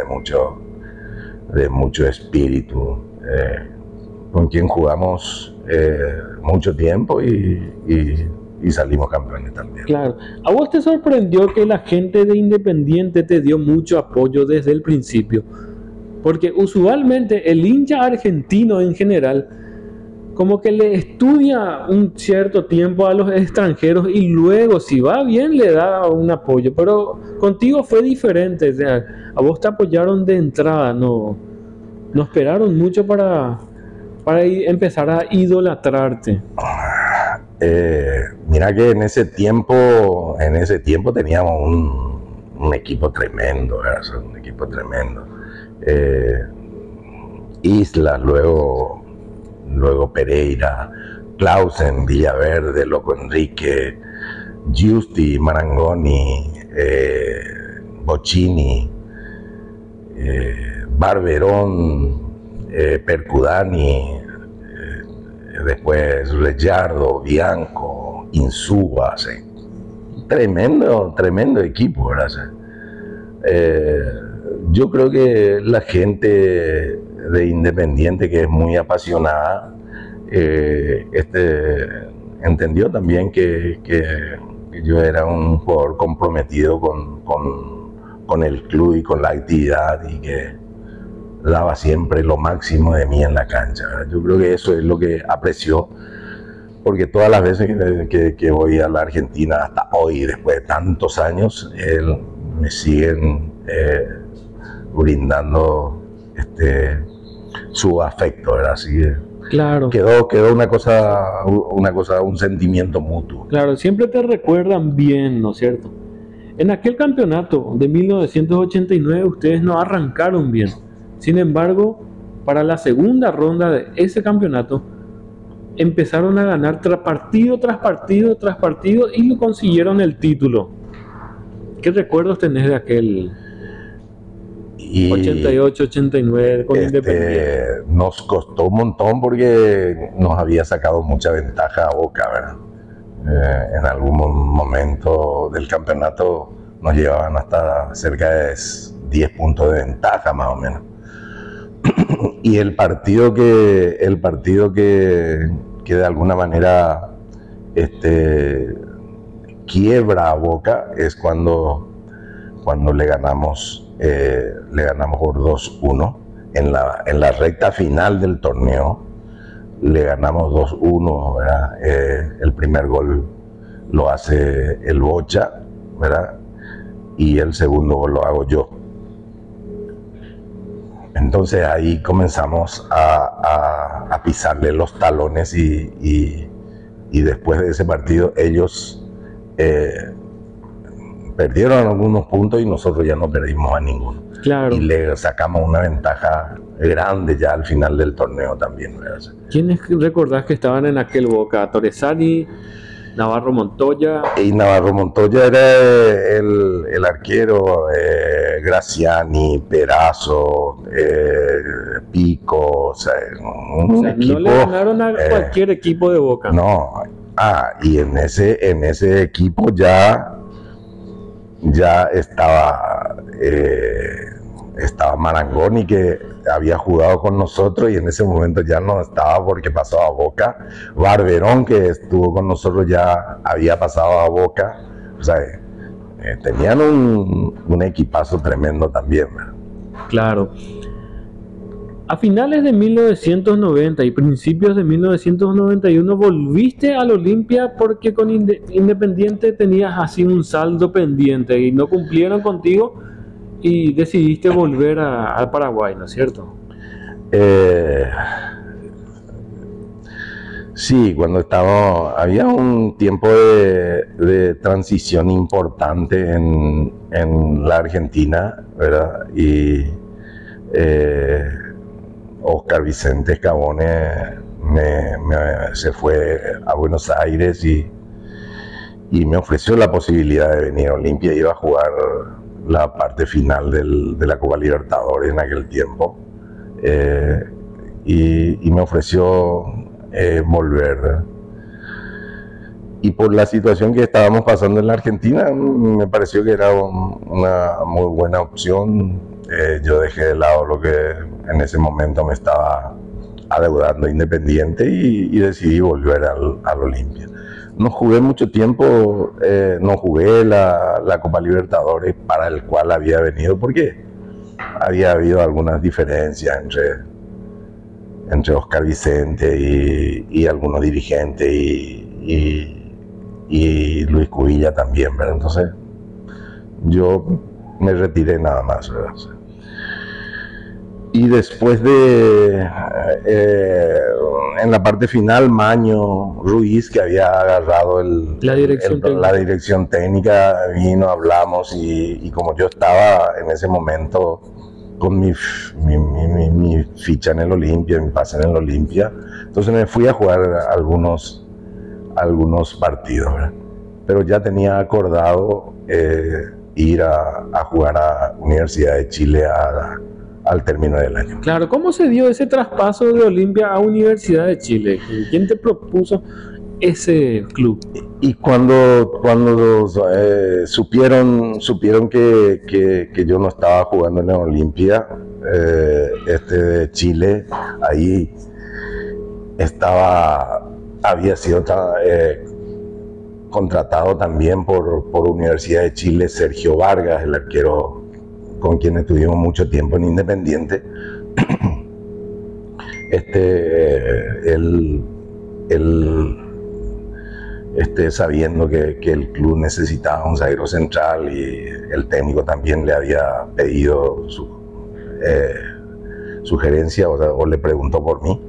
de mucho espíritu, con quien jugamos mucho tiempo y salimos campeones también. Claro. ¿A vos te sorprendió que la gente de Independiente te dio mucho apoyo desde el principio? Porque usualmente el hincha argentino en general como que le estudia un cierto tiempo a los extranjeros y luego si va bien le da un apoyo, pero contigo fue diferente, o sea, a vos te apoyaron de entrada, no esperaron mucho para empezar a idolatrarte. Mira que en ese tiempo teníamos un equipo tremendo, ¿verdad? Un equipo tremendo. Islas, luego Pereira, Clausen, Villaverde, Loco Enrique, Giusti, Marangoni, Bocchini, Barberón, Percudani, después Reggiardo, Bianco, Insúa, ¿sí? Tremendo equipo, ¿verdad? Yo creo que la gente de Independiente, que es muy apasionada, entendió también que yo era un jugador comprometido con el club y con la actividad, daba siempre lo máximo de mí en la cancha, ¿verdad? Yo creo que eso es lo que apreció, porque todas las veces que voy a la Argentina hasta hoy, después de tantos años, me siguen brindando su afecto, ¿verdad? Así que Claro, quedó un sentimiento mutuo. claro, siempre te recuerdan bien, ¿no es cierto? En aquel campeonato de 1989 ustedes no arrancaron bien. Sin embargo, para la segunda ronda de ese campeonato empezaron a ganar partido tras partido tras partido y lo consiguieron el título. ¿Qué recuerdos tenés de aquel Y 88-89 con Independiente? nos costó un montón porque nos había sacado mucha ventaja a Boca, ¿verdad? En algún momento del campeonato nos llevaban hasta cerca de 10 puntos de ventaja, más o menos. Y el partido que de alguna manera quiebra a Boca es cuando le ganamos por 2-1 en la recta final del torneo. Le ganamos 2-1, ¿verdad? El primer gol lo hace el Bocha, ¿verdad? Y el segundo gol lo hago yo. Entonces ahí comenzamos a pisarle los talones y después de ese partido ellos perdieron algunos puntos y nosotros ya no perdimos a ninguno. Claro. Y le sacamos una ventaja grande ya al final del torneo también, ¿verdad? ¿Quiénes recordás que estaban en aquel Boca? Torresani, Navarro Montoya. Y Navarro Montoya era el arquero, Graciani, Perazo, Pico, o sea, un equipo. No le ganaron a cualquier equipo de Boca. No, y en ese equipo ya estaba Marangoni, que había jugado con nosotros y en ese momento ya no estaba porque pasó a Boca. Barberón, que estuvo con nosotros, ya había pasado a Boca. O sea, tenían un equipazo tremendo también, ¿verdad? Claro. A finales de 1990 y principios de 1991 volviste al Olimpia porque con Independiente tenías así un saldo pendiente y no cumplieron contigo y decidiste volver al Paraguay, ¿no es cierto? Sí, cuando había un tiempo de transición importante en la Argentina, ¿verdad? Y Oscar Vicente Scavone se fue a Buenos Aires y me ofreció la posibilidad de venir a Olimpia. Iba a jugar la parte final de la Copa Libertadores en aquel tiempo, y me ofreció volver. Y por la situación que estábamos pasando en la Argentina, me pareció que era una muy buena opción. Yo dejé de lado lo que en ese momento me estaba adeudando Independiente y decidí volver al Olimpia. No jugué mucho tiempo, no jugué la Copa Libertadores para el cual había venido, porque había habido algunas diferencias entre Oscar Vicente y algunos dirigentes y Luis Cubilla también, ¿verdad? Entonces yo me retiré nada más, ¿verdad? Y después en la parte final, Maño Ruiz, que había agarrado la dirección técnica, vino, hablamos y como yo estaba en ese momento con mi ficha en el Olimpia, mi pase en el Olimpia, entonces me fui a jugar algunos partidos, ¿verdad? Pero ya tenía acordado ir a jugar a Universidad de Chile al término del año. Claro, ¿cómo se dio ese traspaso de Olimpia a Universidad de Chile? ¿Quién te propuso ese club? Y cuando supieron que yo no estaba jugando en la Olimpia de Chile, ahí había sido contratado también por Universidad de Chile Sergio Vargas, el arquero con quien estuvimos mucho tiempo en Independiente. él sabiendo que el club necesitaba un zaguero central y el técnico también le había pedido sugerencia o le preguntó por mí.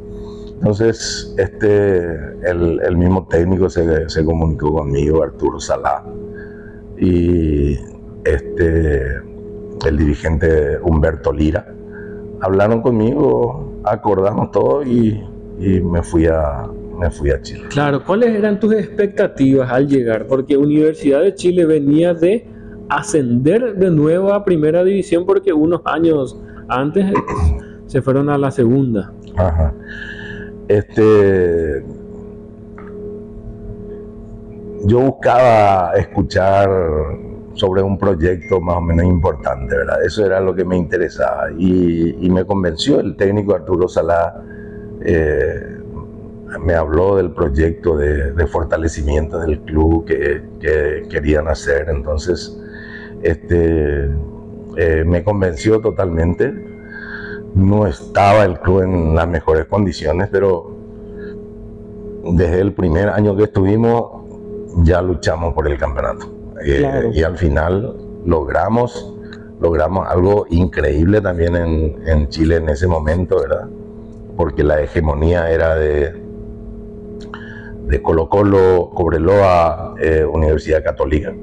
Entonces el mismo técnico se comunicó conmigo, Arturo Salá, y el dirigente Humberto Lira. Hablaron conmigo, acordamos todo y me fui a Chile. Claro, ¿cuáles eran tus expectativas al llegar? Porque Universidad de Chile venía de ascender de nuevo a Primera División porque unos años antes se fueron a la segunda. Ajá. Yo buscaba escuchar sobre un proyecto más o menos importante, ¿verdad? Eso era lo que me interesaba y me convenció el técnico Arturo Salá. Me habló del proyecto de fortalecimiento del club que querían hacer. Entonces me convenció totalmente. No estaba el club en las mejores condiciones, pero desde el primer año que estuvimos ya luchamos por el campeonato. Claro. Y al final logramos algo increíble también en Chile en ese momento, ¿verdad? Porque la hegemonía era de Colo-Colo, Cobreloa, Universidad Católica.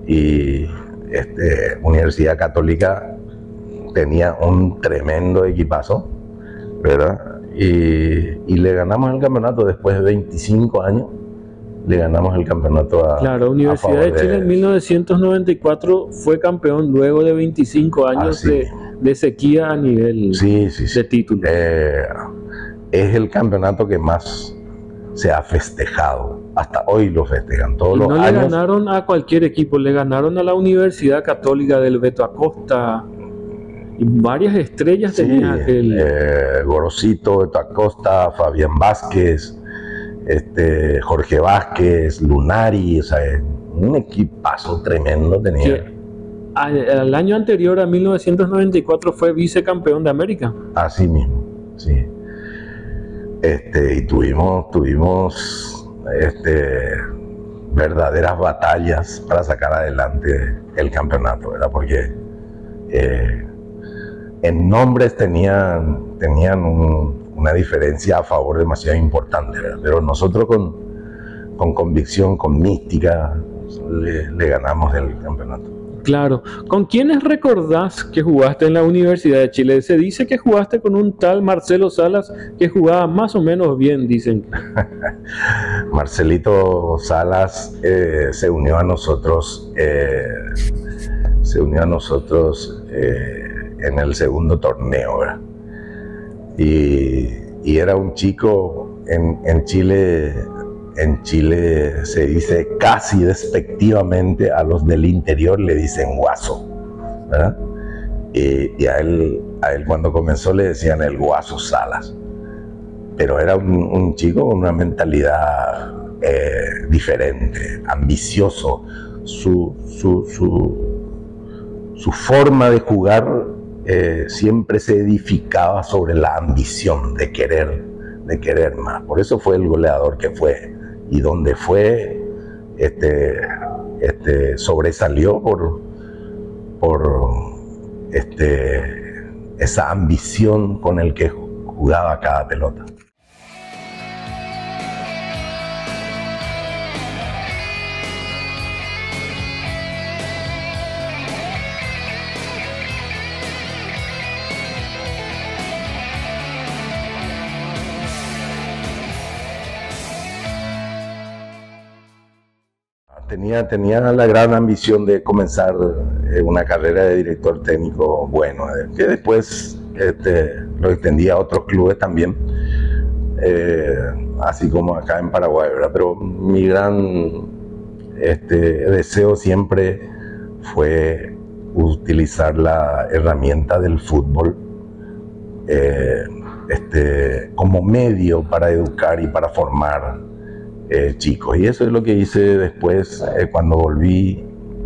Y Universidad Católica tenía un tremendo equipazo, ¿verdad? Y le ganamos el campeonato después de 25 años. Le ganamos el campeonato a... Claro, Universidad de Chile en 1994 fue campeón luego de 25 años de sequía a nivel de título. Es el campeonato que más se ha festejado. Hasta hoy lo festejan todos los años. No le ganaron a cualquier equipo, le ganaron a la Universidad Católica del Beto Acosta. Y varias estrellas tenía aquel... Gorosito, Beto Acosta, Fabián Vázquez, Jorge Vázquez, Lunari, o sea, un equipazo tremendo tenía. Que al año anterior, a 1994, fue vicecampeón de América. Así mismo, sí. Y tuvimos verdaderas batallas para sacar adelante el campeonato, ¿verdad? Porque en nombres tenían una diferencia a favor demasiado importante, ¿verdad? Pero nosotros con convicción, con mística, le ganamos el campeonato. Claro. ¿Con quiénes recordás que jugaste en la Universidad de Chile? Se dice que jugaste con un tal Marcelo Salas que jugaba más o menos bien, dicen. Marcelito Salas se unió a nosotros en el segundo torneo, ¿verdad? Y era un chico en Chile. En Chile se dice casi despectivamente, a los del interior le dicen guaso, ¿verdad? Y a él cuando comenzó le decían el Guaso Salas. Pero era un chico con una mentalidad diferente, ambicioso. Su forma de jugar siempre se edificaba sobre la ambición de querer más. Por eso fue el goleador que fue. Y donde fue, sobresalió por esa ambición con el que jugaba cada pelota. Tenía la gran ambición de comenzar una carrera de director técnico bueno, que después lo extendía a otros clubes también, así como acá en Paraguay, ¿verdad? Pero mi gran deseo siempre fue utilizar la herramienta del fútbol como medio para educar y para formar chicos. Y eso es lo que hice después, cuando volví.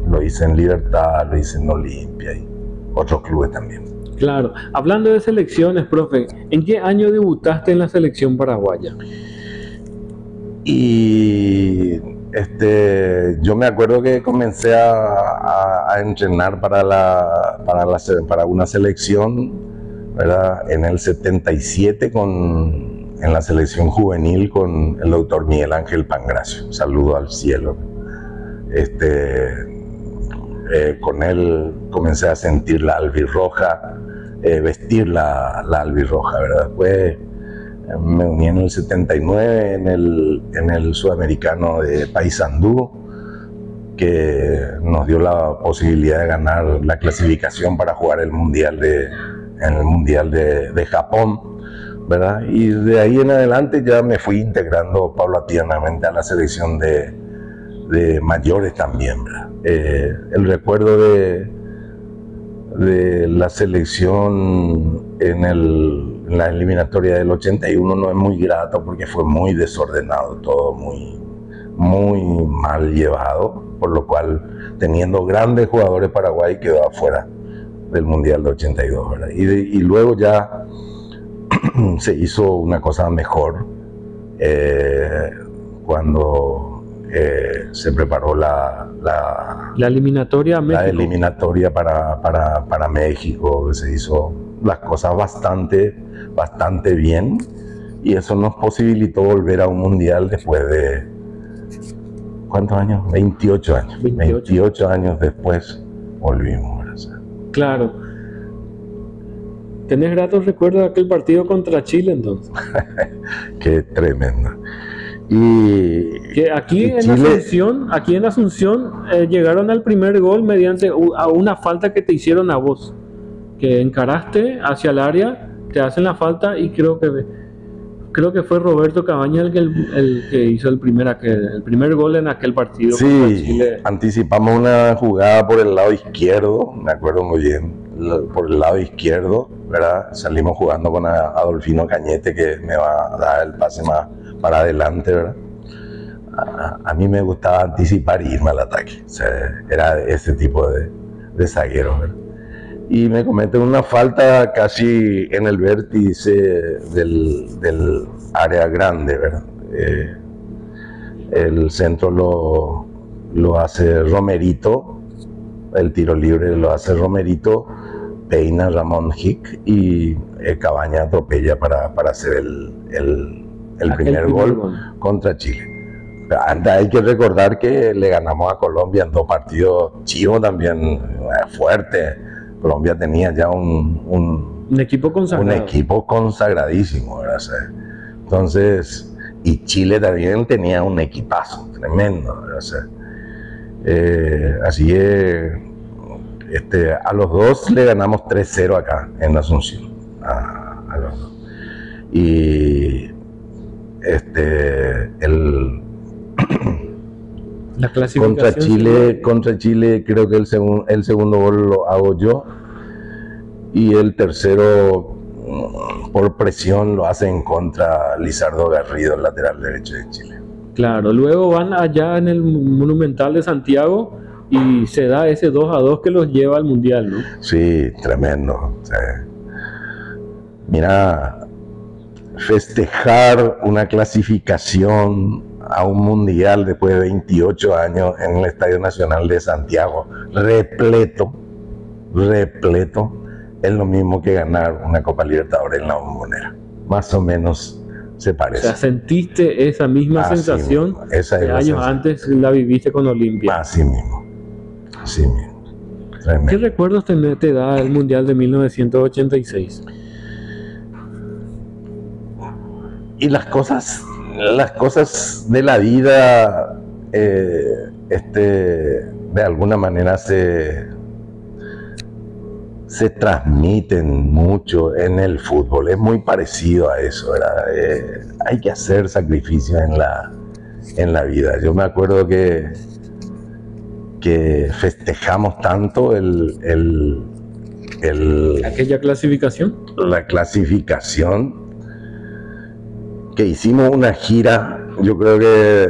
Lo hice en Libertad, lo hice en Olimpia y otros clubes también. Claro. Hablando de selecciones, profe, ¿en qué año debutaste en la selección paraguaya? Y yo me acuerdo que comencé a entrenar para una selección, ¿verdad? En el 77 en la selección juvenil con el doctor Miguel Ángel Pangracio. Saludo al cielo. Con él comencé a sentir la albirroja, vestir la albirroja, ¿verdad? Después me uní en el 79 en el sudamericano de Paysandú, que nos dio la posibilidad de ganar la clasificación para jugar en el Mundial de Japón, ¿verdad? Y de ahí en adelante ya me fui integrando paulatinamente a la selección de mayores también, ¿verdad? El recuerdo de la selección en la eliminatoria del 81 no es muy grato porque fue muy desordenado, todo muy mal llevado, por lo cual, teniendo grandes jugadores, Paraguay quedó afuera del Mundial de 82, ¿verdad? Y luego ya se hizo una cosa mejor cuando se preparó la eliminatoria a México. La eliminatoria para México. Se hizo las cosas bastante bien, y eso nos posibilitó volver a un mundial después de ¿cuántos años? 28 años. 28 años después volvimos, ¿verdad? Claro. ¿Tenés gratos recuerdos de aquel partido contra Chile entonces? Qué tremendo. Y que aquí en Chile, Asunción llegaron al primer gol mediante a una falta que te hicieron a vos, que encaraste hacia el área, te hacen la falta, y creo que fue Roberto Cabaña el que hizo el primer gol en aquel partido. Sí, Chile. Anticipamos una jugada por el lado izquierdo, me acuerdo muy bien, por el lado izquierdo, ¿verdad? Salimos jugando con Adolfino Cañete, que me va a dar el pase más para adelante, ¿verdad? A mí me gustaba anticipar y irme al ataque, o sea, era ese tipo de zaguero, ¿verdad? Y me cometen una falta casi en el vértice del área grande, ¿verdad? El centro lo hace Romerito, el tiro libre lo hace Romerito, peina Ramón Hick, y Cabaña atropella para hacer el primer gol contra Chile. Antes hay que recordar que le ganamos a Colombia en 2 partidos chivos también, fuerte. Colombia tenía ya un equipo consagrado. Un equipo consagradísimo, ¿verdad? Entonces, y Chile también tenía un equipazo tremendo, ¿verdad? Así que a los dos le ganamos 3-0 acá en Asunción. A los dos. Y la clasificación contra Chile creo que el segundo gol lo hago yo, y el tercero por presión lo hace en contra Lizardo Garrido, el lateral derecho de Chile. Claro, luego van allá en el Monumental de Santiago y se da ese 2-2 que los lleva al Mundial, ¿no? Sí, tremendo. Sí. Mira, festejar una clasificación a un mundial después de 28 años en el Estadio Nacional de Santiago, repleto, es lo mismo que ganar una Copa Libertadores en la Bombonera. Más o menos se parece. O sea, ¿sentiste esa misma sensación mismo, esa que años antes la viviste con Olimpia? Así mismo. Tremendo. ¿Qué recuerdos te da el Mundial de 1986? Y las cosas de la vida, de alguna manera se transmiten mucho en el fútbol. Es muy parecido a eso, ¿verdad? Hay que hacer sacrificios en la vida. Yo me acuerdo que festejamos tanto aquella clasificación. La clasificación, que hicimos una gira, yo creo que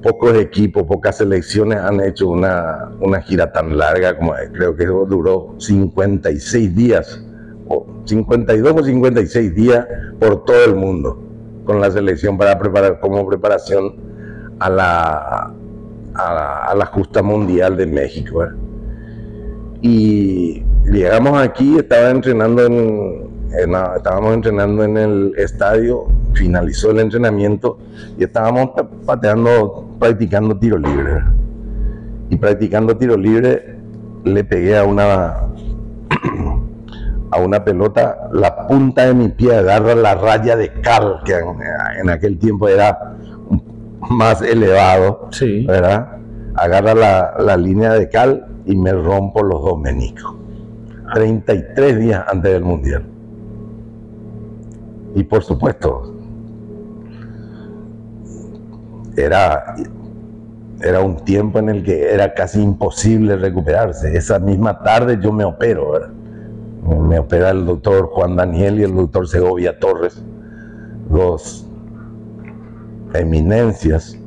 pocos equipos, pocas selecciones han hecho una gira tan larga como creo que duró 56 días, o 52 o 56 días por todo el mundo, con la selección para preparar como preparación a la justa mundial de México, ¿verdad? Y llegamos aquí, estábamos entrenando en el estadio, finalizó el entrenamiento y estábamos practicando tiro libre, ¿verdad? Y practicando tiro libre le pegué a una pelota, la punta de mi pie agarra la raya de cal, que en aquel tiempo era más elevado, Sí. ¿verdad? Agarra la línea de cal y me rompo los dos meniscos. 33 días antes del mundial. Y por supuesto, era un tiempo en el que era casi imposible recuperarse. Esa misma tarde yo me opero, ¿verdad? Me opera el doctor Juan Daniel y el doctor Segovia Torres, dos eminencias.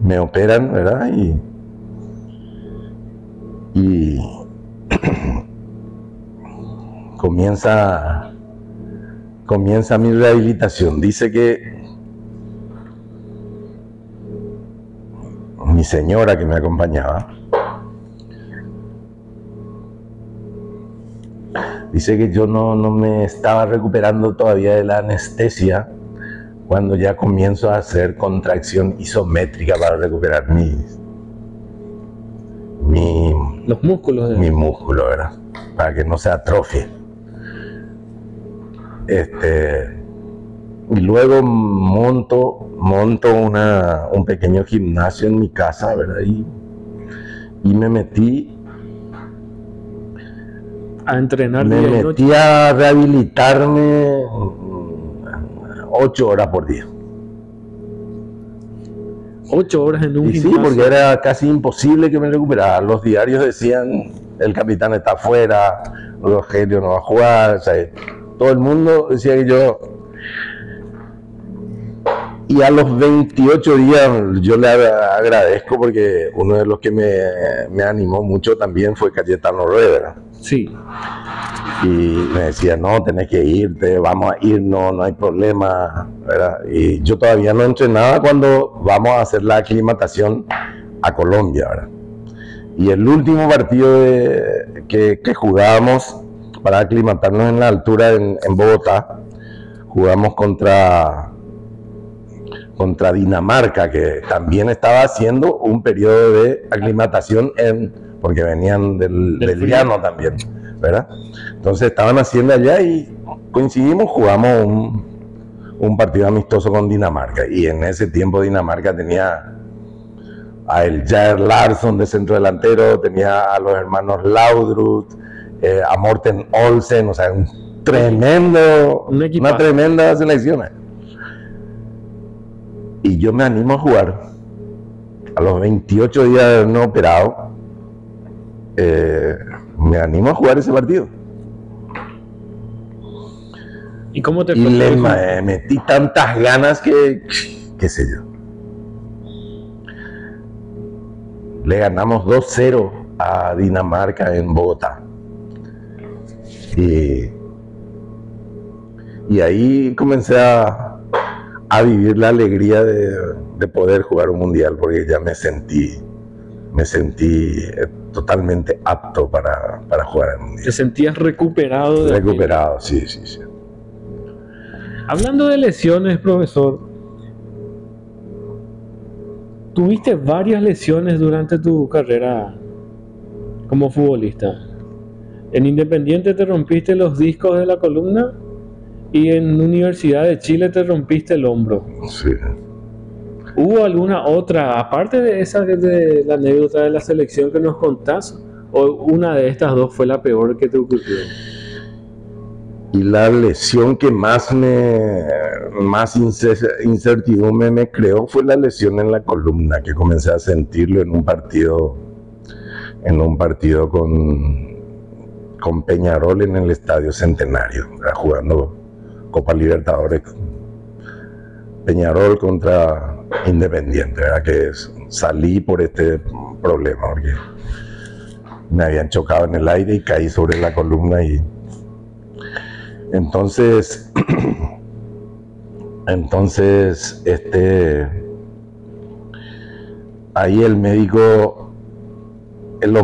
Me operan, ¿verdad? Y comienza mi rehabilitación. Dice que mi señora que me acompañaba dice que yo no me estaba recuperando todavía de la anestesia cuando ya comienzo a hacer contracción isométrica para recuperar Los músculos. mi músculo, ¿verdad? Para que no se atrofie. Y luego monto un pequeño gimnasio en mi casa, ¿verdad? Y me metí A entrenar. Me día y noche. metí a rehabilitarme 8 horas por día. 8 horas en un Y sí, gimnasio. porque era casi imposible que me recuperara. Los diarios decían, el capitán está afuera, Rogelio no va a jugar. O sea, todo el mundo decía que yo... Y a los 28 días yo le agradezco, porque uno de los que me animó mucho también fue Cayetano Rueda. Sí. Y me decía, no, tenés que irte, vamos a irnos, no hay problema, ¿verdad? Y yo todavía no entrenaba cuando vamos a hacer la aclimatación a Colombia, ¿verdad? Y el último partido que jugábamos para aclimatarnos en la altura en Bogotá, jugamos contra Dinamarca, que también estaba haciendo un periodo de aclimatación porque venían del frío. llano también, ¿verdad? Entonces estaban haciendo allá y coincidimos, jugamos un partido amistoso con Dinamarca. Y en ese tiempo Dinamarca tenía a el Jair Larsson de centro delantero, tenía a los hermanos Laudrup, a Morten Olsen, o sea, una tremenda selección. Y yo me animo a jugar. A los 28 días de haberme operado, me animo a jugar ese partido. ¿Y cómo te Y fue? le metí tantas ganas que, qué sé yo. Le ganamos 2-0 a Dinamarca en Bogotá. Y ahí comencé a vivir la alegría de poder jugar un mundial, porque ya me sentí totalmente apto para jugar el mundial. ¿Te sentías recuperado? Recuperado, sí. Hablando de lesiones, profesor, tuviste varias lesiones durante tu carrera como futbolista. En Independiente te rompiste los discos de la columna y en Universidad de Chile te rompiste el hombro. Sí. ¿Hubo alguna otra, aparte de esa de la anécdota de la selección que nos contás, o una de estas dos fue la peor que te ocurrió? Y la lesión que más incertidumbre me creó fue la lesión en la columna, que comencé a sentirlo en un partido con Peñarol en el Estadio Centenario, jugando Copa Libertadores. Peñarol contra Independiente, ¿verdad? Que salí por este problema, porque me habían chocado en el aire y caí sobre la columna y entonces ahí los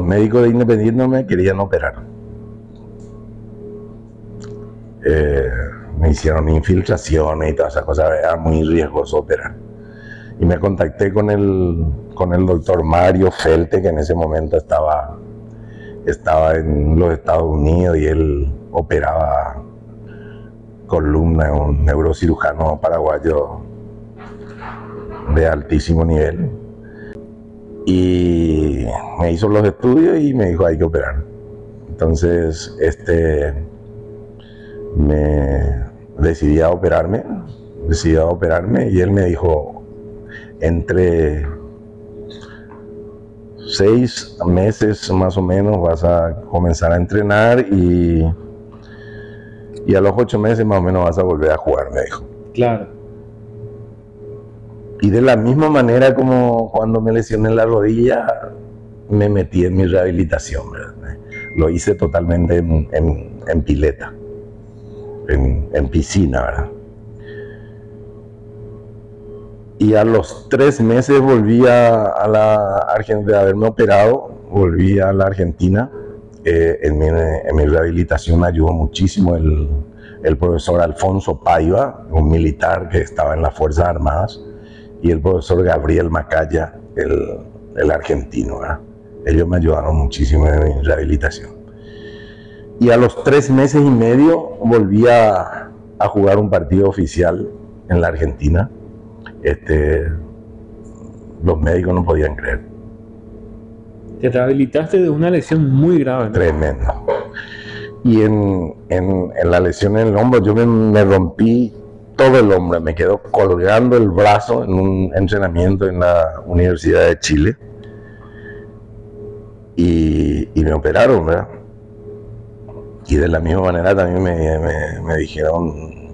médicos de Independiente no me querían operar. Me hicieron infiltraciones y todas esas cosas, era muy riesgoso operar. Y me contacté con el doctor Mario Felte, que en ese momento estaba en los Estados Unidos y él operaba columna, un neurocirujano paraguayo de altísimo nivel. Y me hizo los estudios y me dijo hay que operar. Entonces me decidí a operarme y él me dijo entre 6 meses más o menos vas a comenzar a entrenar y a los 8 meses más o menos vas a volver a jugar, me dijo. Claro. Y de la misma manera como cuando me lesioné la rodilla, me metí en mi rehabilitación, ¿verdad? Lo hice totalmente en pileta, en piscina, ¿verdad? Y a los 3 meses volví a la Argentina, de haberme operado, volví a la Argentina. En mi rehabilitación me ayudó muchísimo el profesor Alfonso Paiva, un militar que estaba en las Fuerzas Armadas, y el profesor Gabriel Macaya, el argentino, ¿verdad? Ellos me ayudaron muchísimo en mi rehabilitación. Y a los 3 meses y medio volví a jugar un partido oficial en la Argentina. Los médicos no podían creer. Te rehabilitaste de una lesión muy grave, ¿no? Tremendo. Y en la lesión en el hombro, yo me rompí todo el hombro, me quedó colgando el brazo en un entrenamiento en la Universidad de Chile. Y me operaron, ¿verdad? Y de la misma manera también me dijeron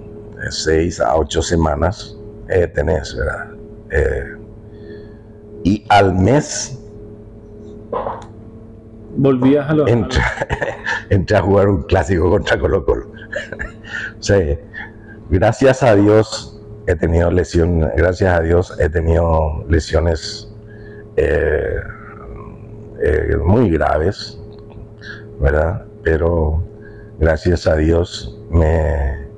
6 a 8 semanas tenés, ¿verdad? Y al mes volvías a los... Entré a jugar un clásico contra Colo-Colo. O sea, gracias a Dios he tenido lesiones muy graves, ¿verdad? Pero gracias a Dios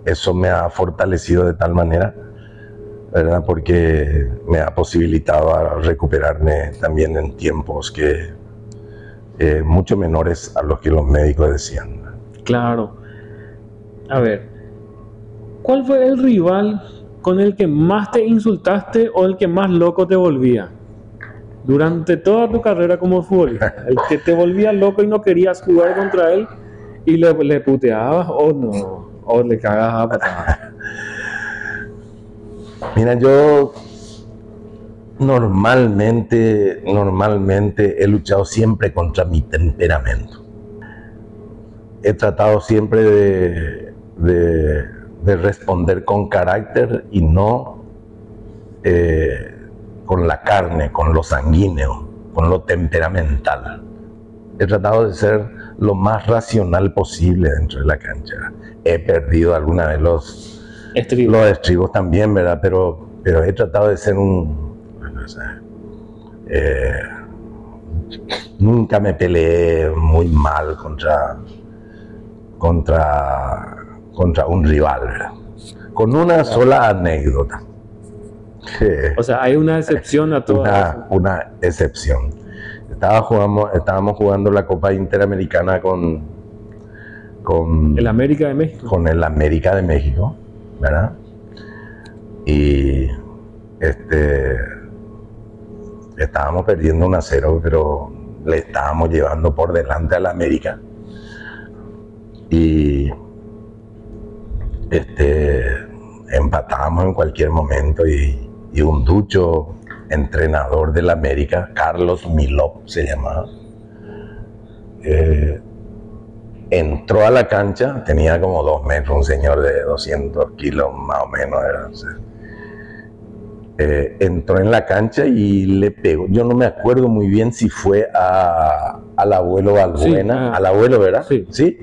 eso me ha fortalecido de tal manera, ¿verdad? Porque me ha posibilitado a recuperarme también en tiempos mucho menores a los que los médicos decían. Claro. A ver, ¿cuál fue el rival con el que más te insultaste o el que más loco te volvía durante toda tu carrera como futbolista? El que te volvía loco y no querías jugar contra él y le puteabas o le cagabas a patadas. Mira, yo normalmente he luchado siempre contra mi temperamento. He tratado siempre de responder con carácter y no con la carne, con lo sanguíneo, con lo temperamental. He tratado de ser lo más racional posible dentro de la cancha. He perdido alguna vez los estribos también, ¿verdad? Pero he tratado de ser nunca me peleé muy mal contra un rival, ¿verdad? Con una sola anécdota. O sea, hay una excepción a todo eso. Una excepción. Estábamos jugando la Copa Interamericana con el América de México. Con el América de México, ¿verdad? Y estábamos perdiendo 1-0, pero le estábamos llevando por delante al América. Y empatábamos en cualquier momento y un ducho entrenador del América, Carlos Milop se llamaba, entró a la cancha, tenía como 2 metros, un señor de 200 kilos más o menos, entró en la cancha y le pegó. Yo no me acuerdo muy bien si fue al abuelo Balbuena, Sí, al abuelo, ¿verdad? sí. Sí.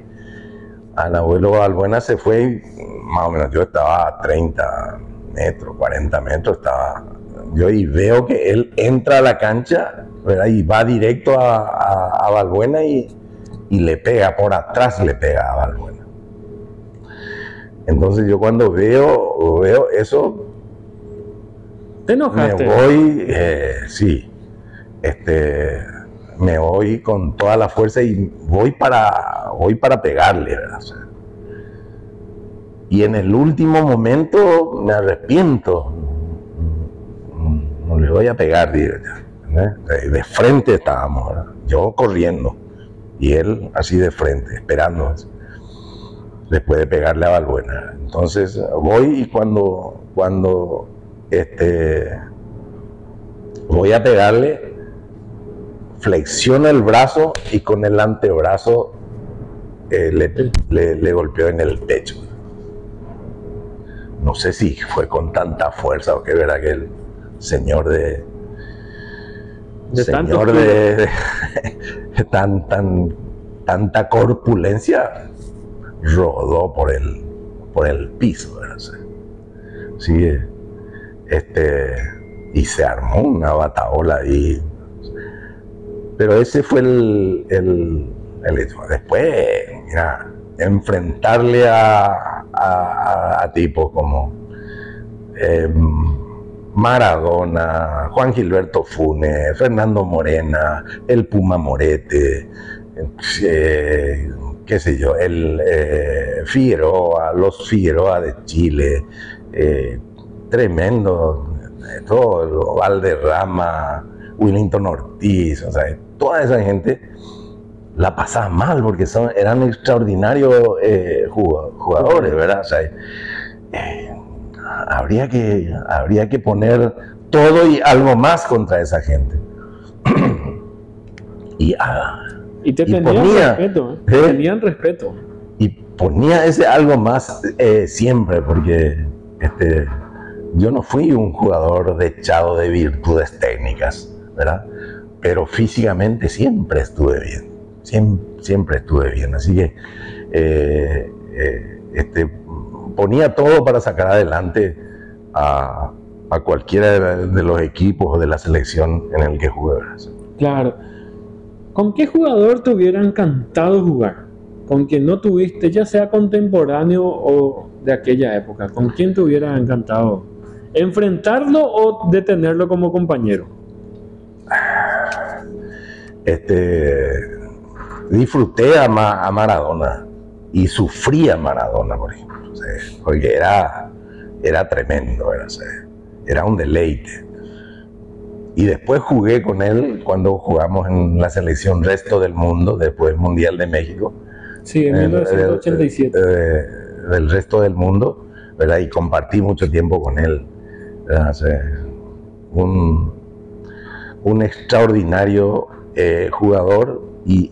Al abuelo Balbuena se fue y más o menos yo estaba a 30 metros, 40 metros, estaba yo y veo que él entra a la cancha, ¿verdad? Y va directo a Balbuena y le pega, por atrás le pega a Balbuena. Entonces yo cuando veo eso, ¿Te enojaste? me voy, sí, me voy con toda la fuerza y voy para pegarle, ¿verdad? O sea, y en el último momento me arrepiento, no le voy a pegar, de frente estábamos, ¿verdad? Yo corriendo y él así de frente, esperando después de pegarle a Balbuena. Entonces voy y cuando voy a pegarle, flexiono el brazo y con el antebrazo le golpeó en el pecho. No sé si fue con tanta fuerza o qué, verá que el señor tanta corpulencia rodó por el piso, ¿verdad? Sí, y se armó una batahola ahí. Pero ese fue el hecho. Después, mira, enfrentarle a tipos como Maradona, Juan Gilberto Funes, Fernando Morena, el Puma Morete, qué sé yo, Figueroa, los Figueroa de Chile, tremendo, todo, Valderrama, Willington Ortiz, o sea, toda esa gente la pasaba mal porque eran extraordinarios jugadores, ¿verdad? O sea, habría que poner todo y algo más contra esa gente. Y te tenían ponía, respeto, tenían respeto. Y ponía ese algo más siempre, porque yo no fui un jugador dechado de virtudes técnicas, ¿verdad? Pero físicamente siempre estuve bien, siempre estuve bien, así que ponía todo para sacar adelante a cualquiera de los equipos o de la selección en el que jugué. Claro. ¿Con qué jugador te hubiera encantado jugar? ¿Con quien no tuviste, ya sea contemporáneo o de aquella época? ¿Con quién te hubiera encantado enfrentarlo o detenerlo como compañero? Disfruté a Maradona y sufrí a Maradona, por ejemplo, o sea, porque era tremendo, era un deleite. Y después jugué con él cuando jugamos en la selección Resto del Mundo, después del Mundial de México. Sí, en 1987. Del Resto del Mundo, ¿verdad? Y compartí mucho tiempo con él, ¿verdad? O sea, un extraordinario jugador y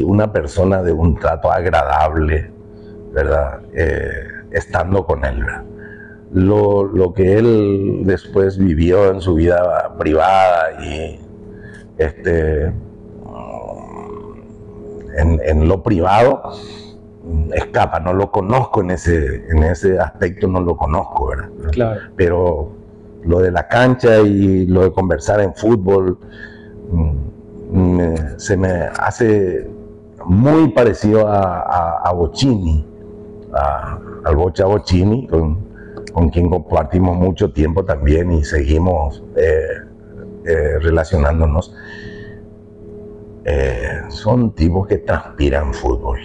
una persona de un trato agradable, ¿verdad? Estando con él, ¿verdad? Lo que él después vivió en su vida privada y en lo privado escapa, no lo conozco en ese aspecto, no lo conozco, ¿verdad? Claro. Pero lo de la cancha y lo de conversar en fútbol se me hace muy parecido a Bocini, al Bocha Bocini, con quien compartimos mucho tiempo también y seguimos relacionándonos. Son tipos que transpiran fútbol,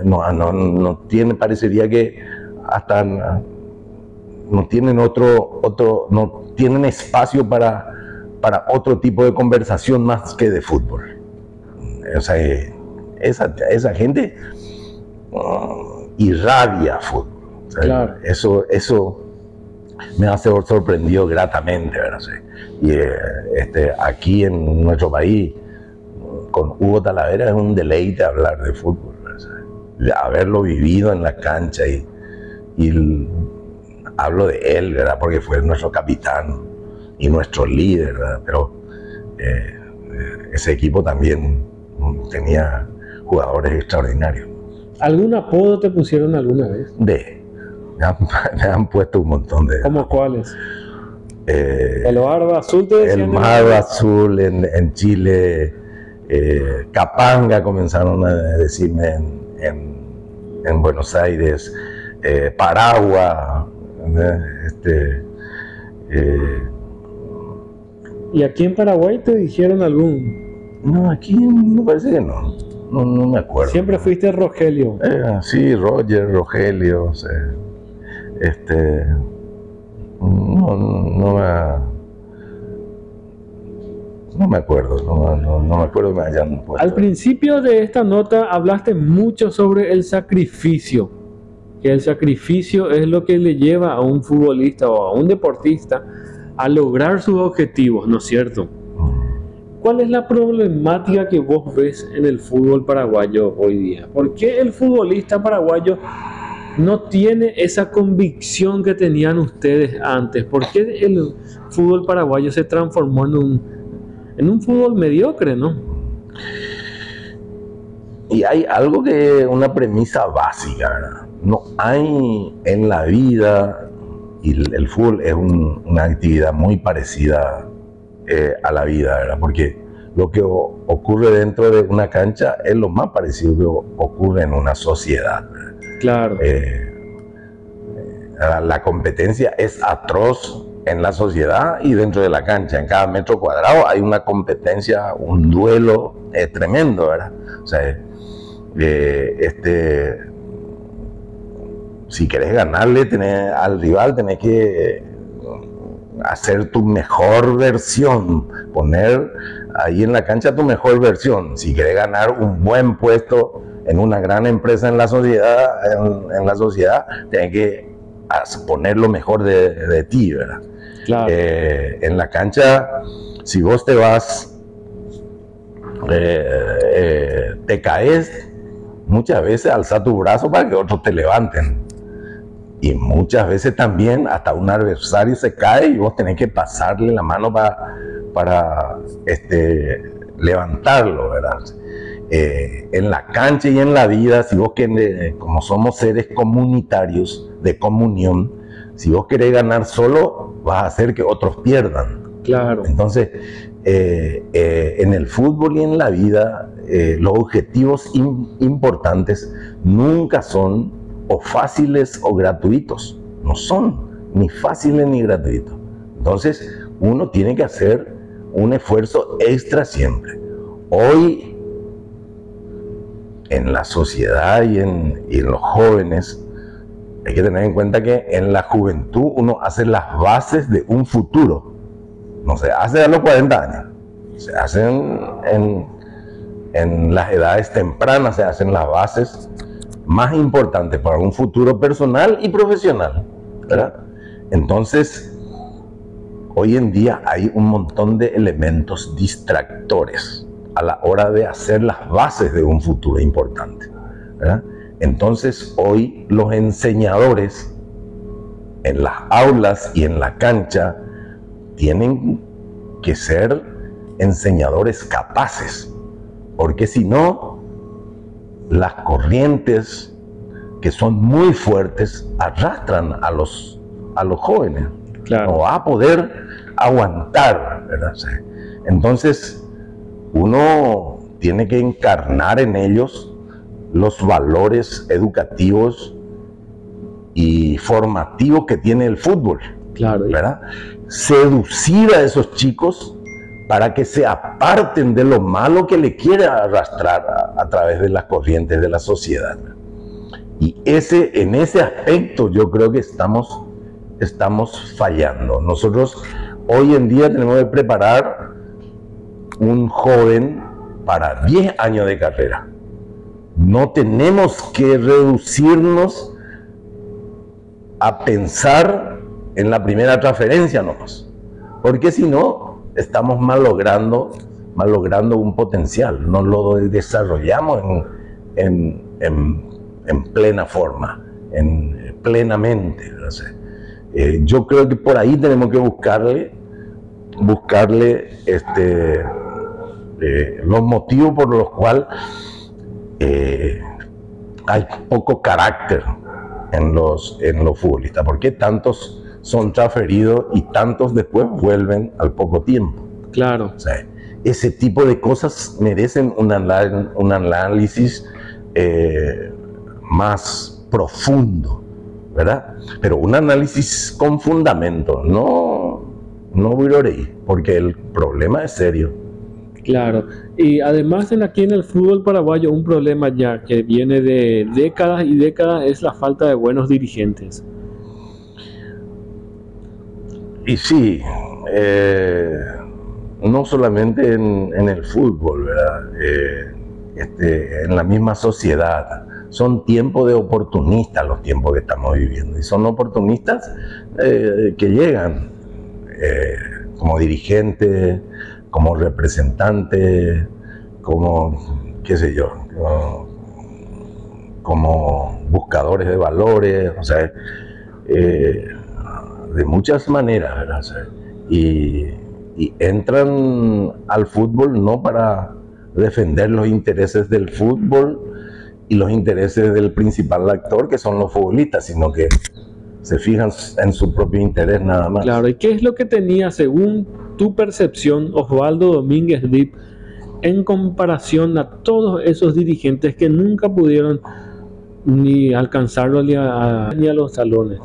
no tienen, parecería que hasta no tienen no tienen espacio para otro tipo de conversación más que de fútbol. O sea, esa gente irradia fútbol. O sea, claro. Eso me ha sorprendido gratamente, ¿verdad? Y aquí en nuestro país, con Hugo Talavera, es un deleite hablar de fútbol, ¿verdad? Haberlo vivido en la cancha y hablo de él, ¿verdad? Porque fue nuestro capitán y nuestro líder, ¿verdad? Pero ese equipo también tenía jugadores extraordinarios. ¿Algún apodo te pusieron alguna vez? Me han puesto un montón de... ¿Cómo cuáles? Eh, ¿El barba azul te decían? el Marro Azul en Chile, Capanga comenzaron a decirme en Buenos Aires, Paragua, ¿Y aquí en Paraguay te dijeron algún? no, aquí me parece que no me acuerdo. Siempre fuiste Rogelio. Sí, Rogelio, o sea, no me acuerdo, no me acuerdo que me hayan puesto. Al principio de esta nota hablaste mucho sobre el sacrificio, que el sacrificio es lo que le lleva a un futbolista o a un deportista a lograr sus objetivos, ¿no es cierto? ¿Cuál es la problemática que vos ves en el fútbol paraguayo hoy día? ¿Por qué el futbolista paraguayo no tiene esa convicción que tenían ustedes antes? ¿Por qué el fútbol paraguayo se transformó en un fútbol mediocre, no? Y hay algo que una premisa básica, ¿verdad? No hay en la vida, y el fútbol es una actividad muy parecida a la vida, ¿verdad? Porque lo que ocurre dentro de una cancha es lo más parecido que ocurre en una sociedad, ¿verdad? Claro. La competencia es atroz en la sociedad y dentro de la cancha. En cada metro cuadrado hay una competencia, un duelo tremendo, ¿verdad? O sea, si querés ganarle al rival, tenés que hacer tu mejor versión, poner ahí en la cancha tu mejor versión. Si querés ganar un buen puesto en una gran empresa en la sociedad, tenés que poner lo mejor de ti, ¿verdad? Claro. En la cancha, si vos te vas, te caes, muchas veces alza tu brazo para que otros te levanten. Y muchas veces también hasta un adversario se cae y vos tenés que pasarle la mano para levantarlo, ¿verdad? En la cancha y en la vida, si vos querés, como somos seres comunitarios de comunión, si vos querés ganar solo, vas a hacer que otros pierdan. Claro. Entonces, en el fútbol y en la vida, los objetivos importantes nunca son o fáciles o gratuitos. No son ni fáciles ni gratuitos. Entonces, uno tiene que hacer un esfuerzo extra siempre. Hoy, en la sociedad y en los jóvenes, hay que tener en cuenta que en la juventud uno hace las bases de un futuro. No se hace a los 40 años. Se hacen en las edades tempranas, se hacen las bases más importantes para un futuro personal y profesional, ¿verdad? Entonces, hoy en día hay un montón de elementos distractores a la hora de hacer las bases de un futuro importante, ¿verdad? Entonces, hoy los enseñadores en las aulas y en la cancha tienen que ser enseñadores capaces, porque si no, las corrientes que son muy fuertes arrastran a los jóvenes. Claro. No va a poder aguantar, ¿verdad? Entonces, uno tiene que encarnar en ellos los valores educativos y formativos que tiene el fútbol, Claro. ¿verdad? Seducir a esos chicos para que se aparten de lo malo que le quiere arrastrar a través de las corrientes de la sociedad. Y en ese aspecto yo creo que estamos fallando. Nosotros hoy en día tenemos que preparar un joven para 10 años de carrera. No tenemos que reducirnos a pensar en la primera transferencia nomás, porque si no, estamos malogrando un potencial, no lo desarrollamos en plena forma, plenamente, ¿no sé? Yo creo que por ahí tenemos que buscarle los motivos por los cuales hay poco carácter en los futbolistas. ¿Por qué tantos son transferidos y tantos después vuelven al poco tiempo? Claro. O sea, ese tipo de cosas merecen un análisis más profundo, ¿verdad? Pero un análisis con fundamento, no burorei, porque el problema es serio. Claro, y además aquí en el fútbol paraguayo un problema ya que viene de décadas y décadas es la falta de buenos dirigentes. Y sí, no solamente en el fútbol, ¿verdad? En la misma sociedad. Son tiempos de oportunistas los tiempos que estamos viviendo. Y son oportunistas que llegan como dirigentes, como representantes, como, qué sé yo, como buscadores de valores, o sea, de muchas maneras, ¿verdad? O sea, y entran al fútbol no para defender los intereses del fútbol y los intereses del principal actor, que son los futbolistas, sino que se fijan en su propio interés nada más. Claro, ¿y qué es lo que tenía, según tu percepción, Osvaldo Domínguez Dip, en comparación a todos esos dirigentes que nunca pudieron ni alcanzarlo ni a los salones?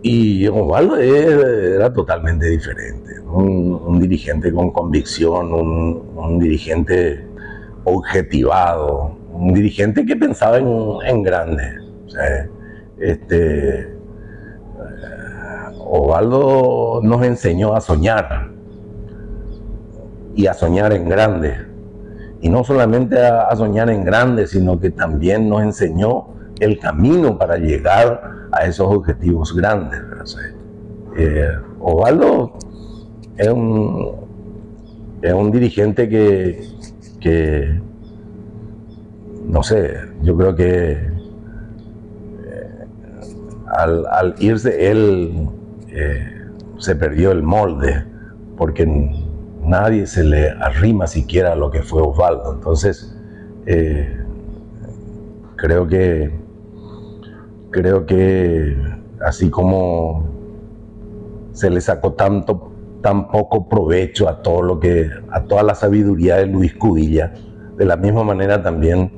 Y Osvaldo era totalmente diferente, un dirigente con convicción, un dirigente objetivado, un dirigente que pensaba en grande. O sea, Osvaldo nos enseñó a soñar y a soñar en grande, y no solamente a soñar en grande, sino que también nos enseñó el camino para llegar a esos objetivos grandes. O sea, Osvaldo es un dirigente que no sé, yo creo que al irse él se perdió el molde, porque nadie se le arrima siquiera a lo que fue Osvaldo. Entonces creo que así como se le sacó tan poco provecho a toda la sabiduría de Luis Cubilla, de la misma manera también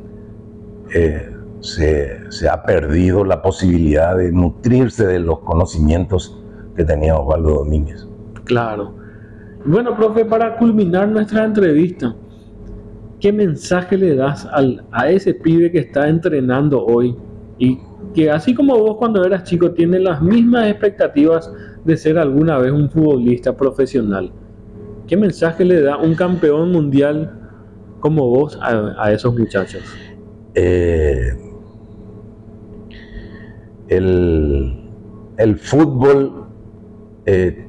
se ha perdido la posibilidad de nutrirse de los conocimientos que tenía Osvaldo Domínguez. Claro. Bueno, profe, para culminar nuestra entrevista, ¿qué mensaje le das a ese pibe que está entrenando hoy y que, así como vos cuando eras chico, tiene las mismas expectativas de ser alguna vez un futbolista profesional? ¿Qué mensaje le da un campeón mundial como vos a esos muchachos? El fútbol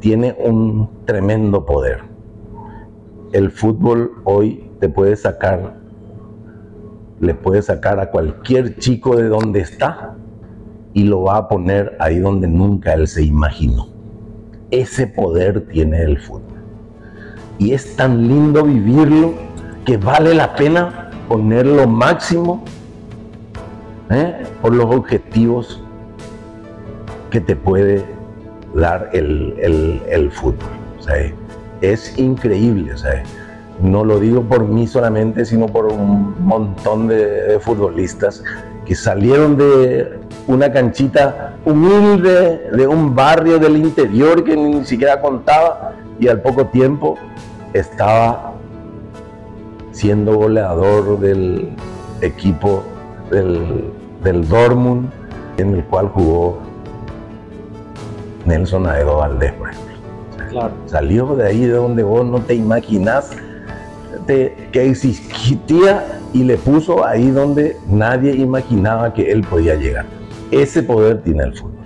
tiene un tremendo poder. El fútbol hoy le puede sacar a cualquier chico de donde está y lo va a poner ahí donde nunca él se imaginó. Ese poder tiene el fútbol. Y es tan lindo vivirlo que vale la pena poner lo máximo por los objetivos que te puede dar el fútbol. O sea, es increíble. O sea, no lo digo por mí solamente, sino por un montón de futbolistas que salieron de una canchita humilde, de un barrio del interior que ni siquiera contaba, y al poco tiempo estaba siendo goleador del equipo del Dortmund, en el cual jugó Nelson Aedo Valdés, por ejemplo. O sea, Claro. Salió de ahí de donde vos no te imaginás que existía, y le puso ahí donde nadie imaginaba que él podía llegar. Ese poder tiene el fútbol.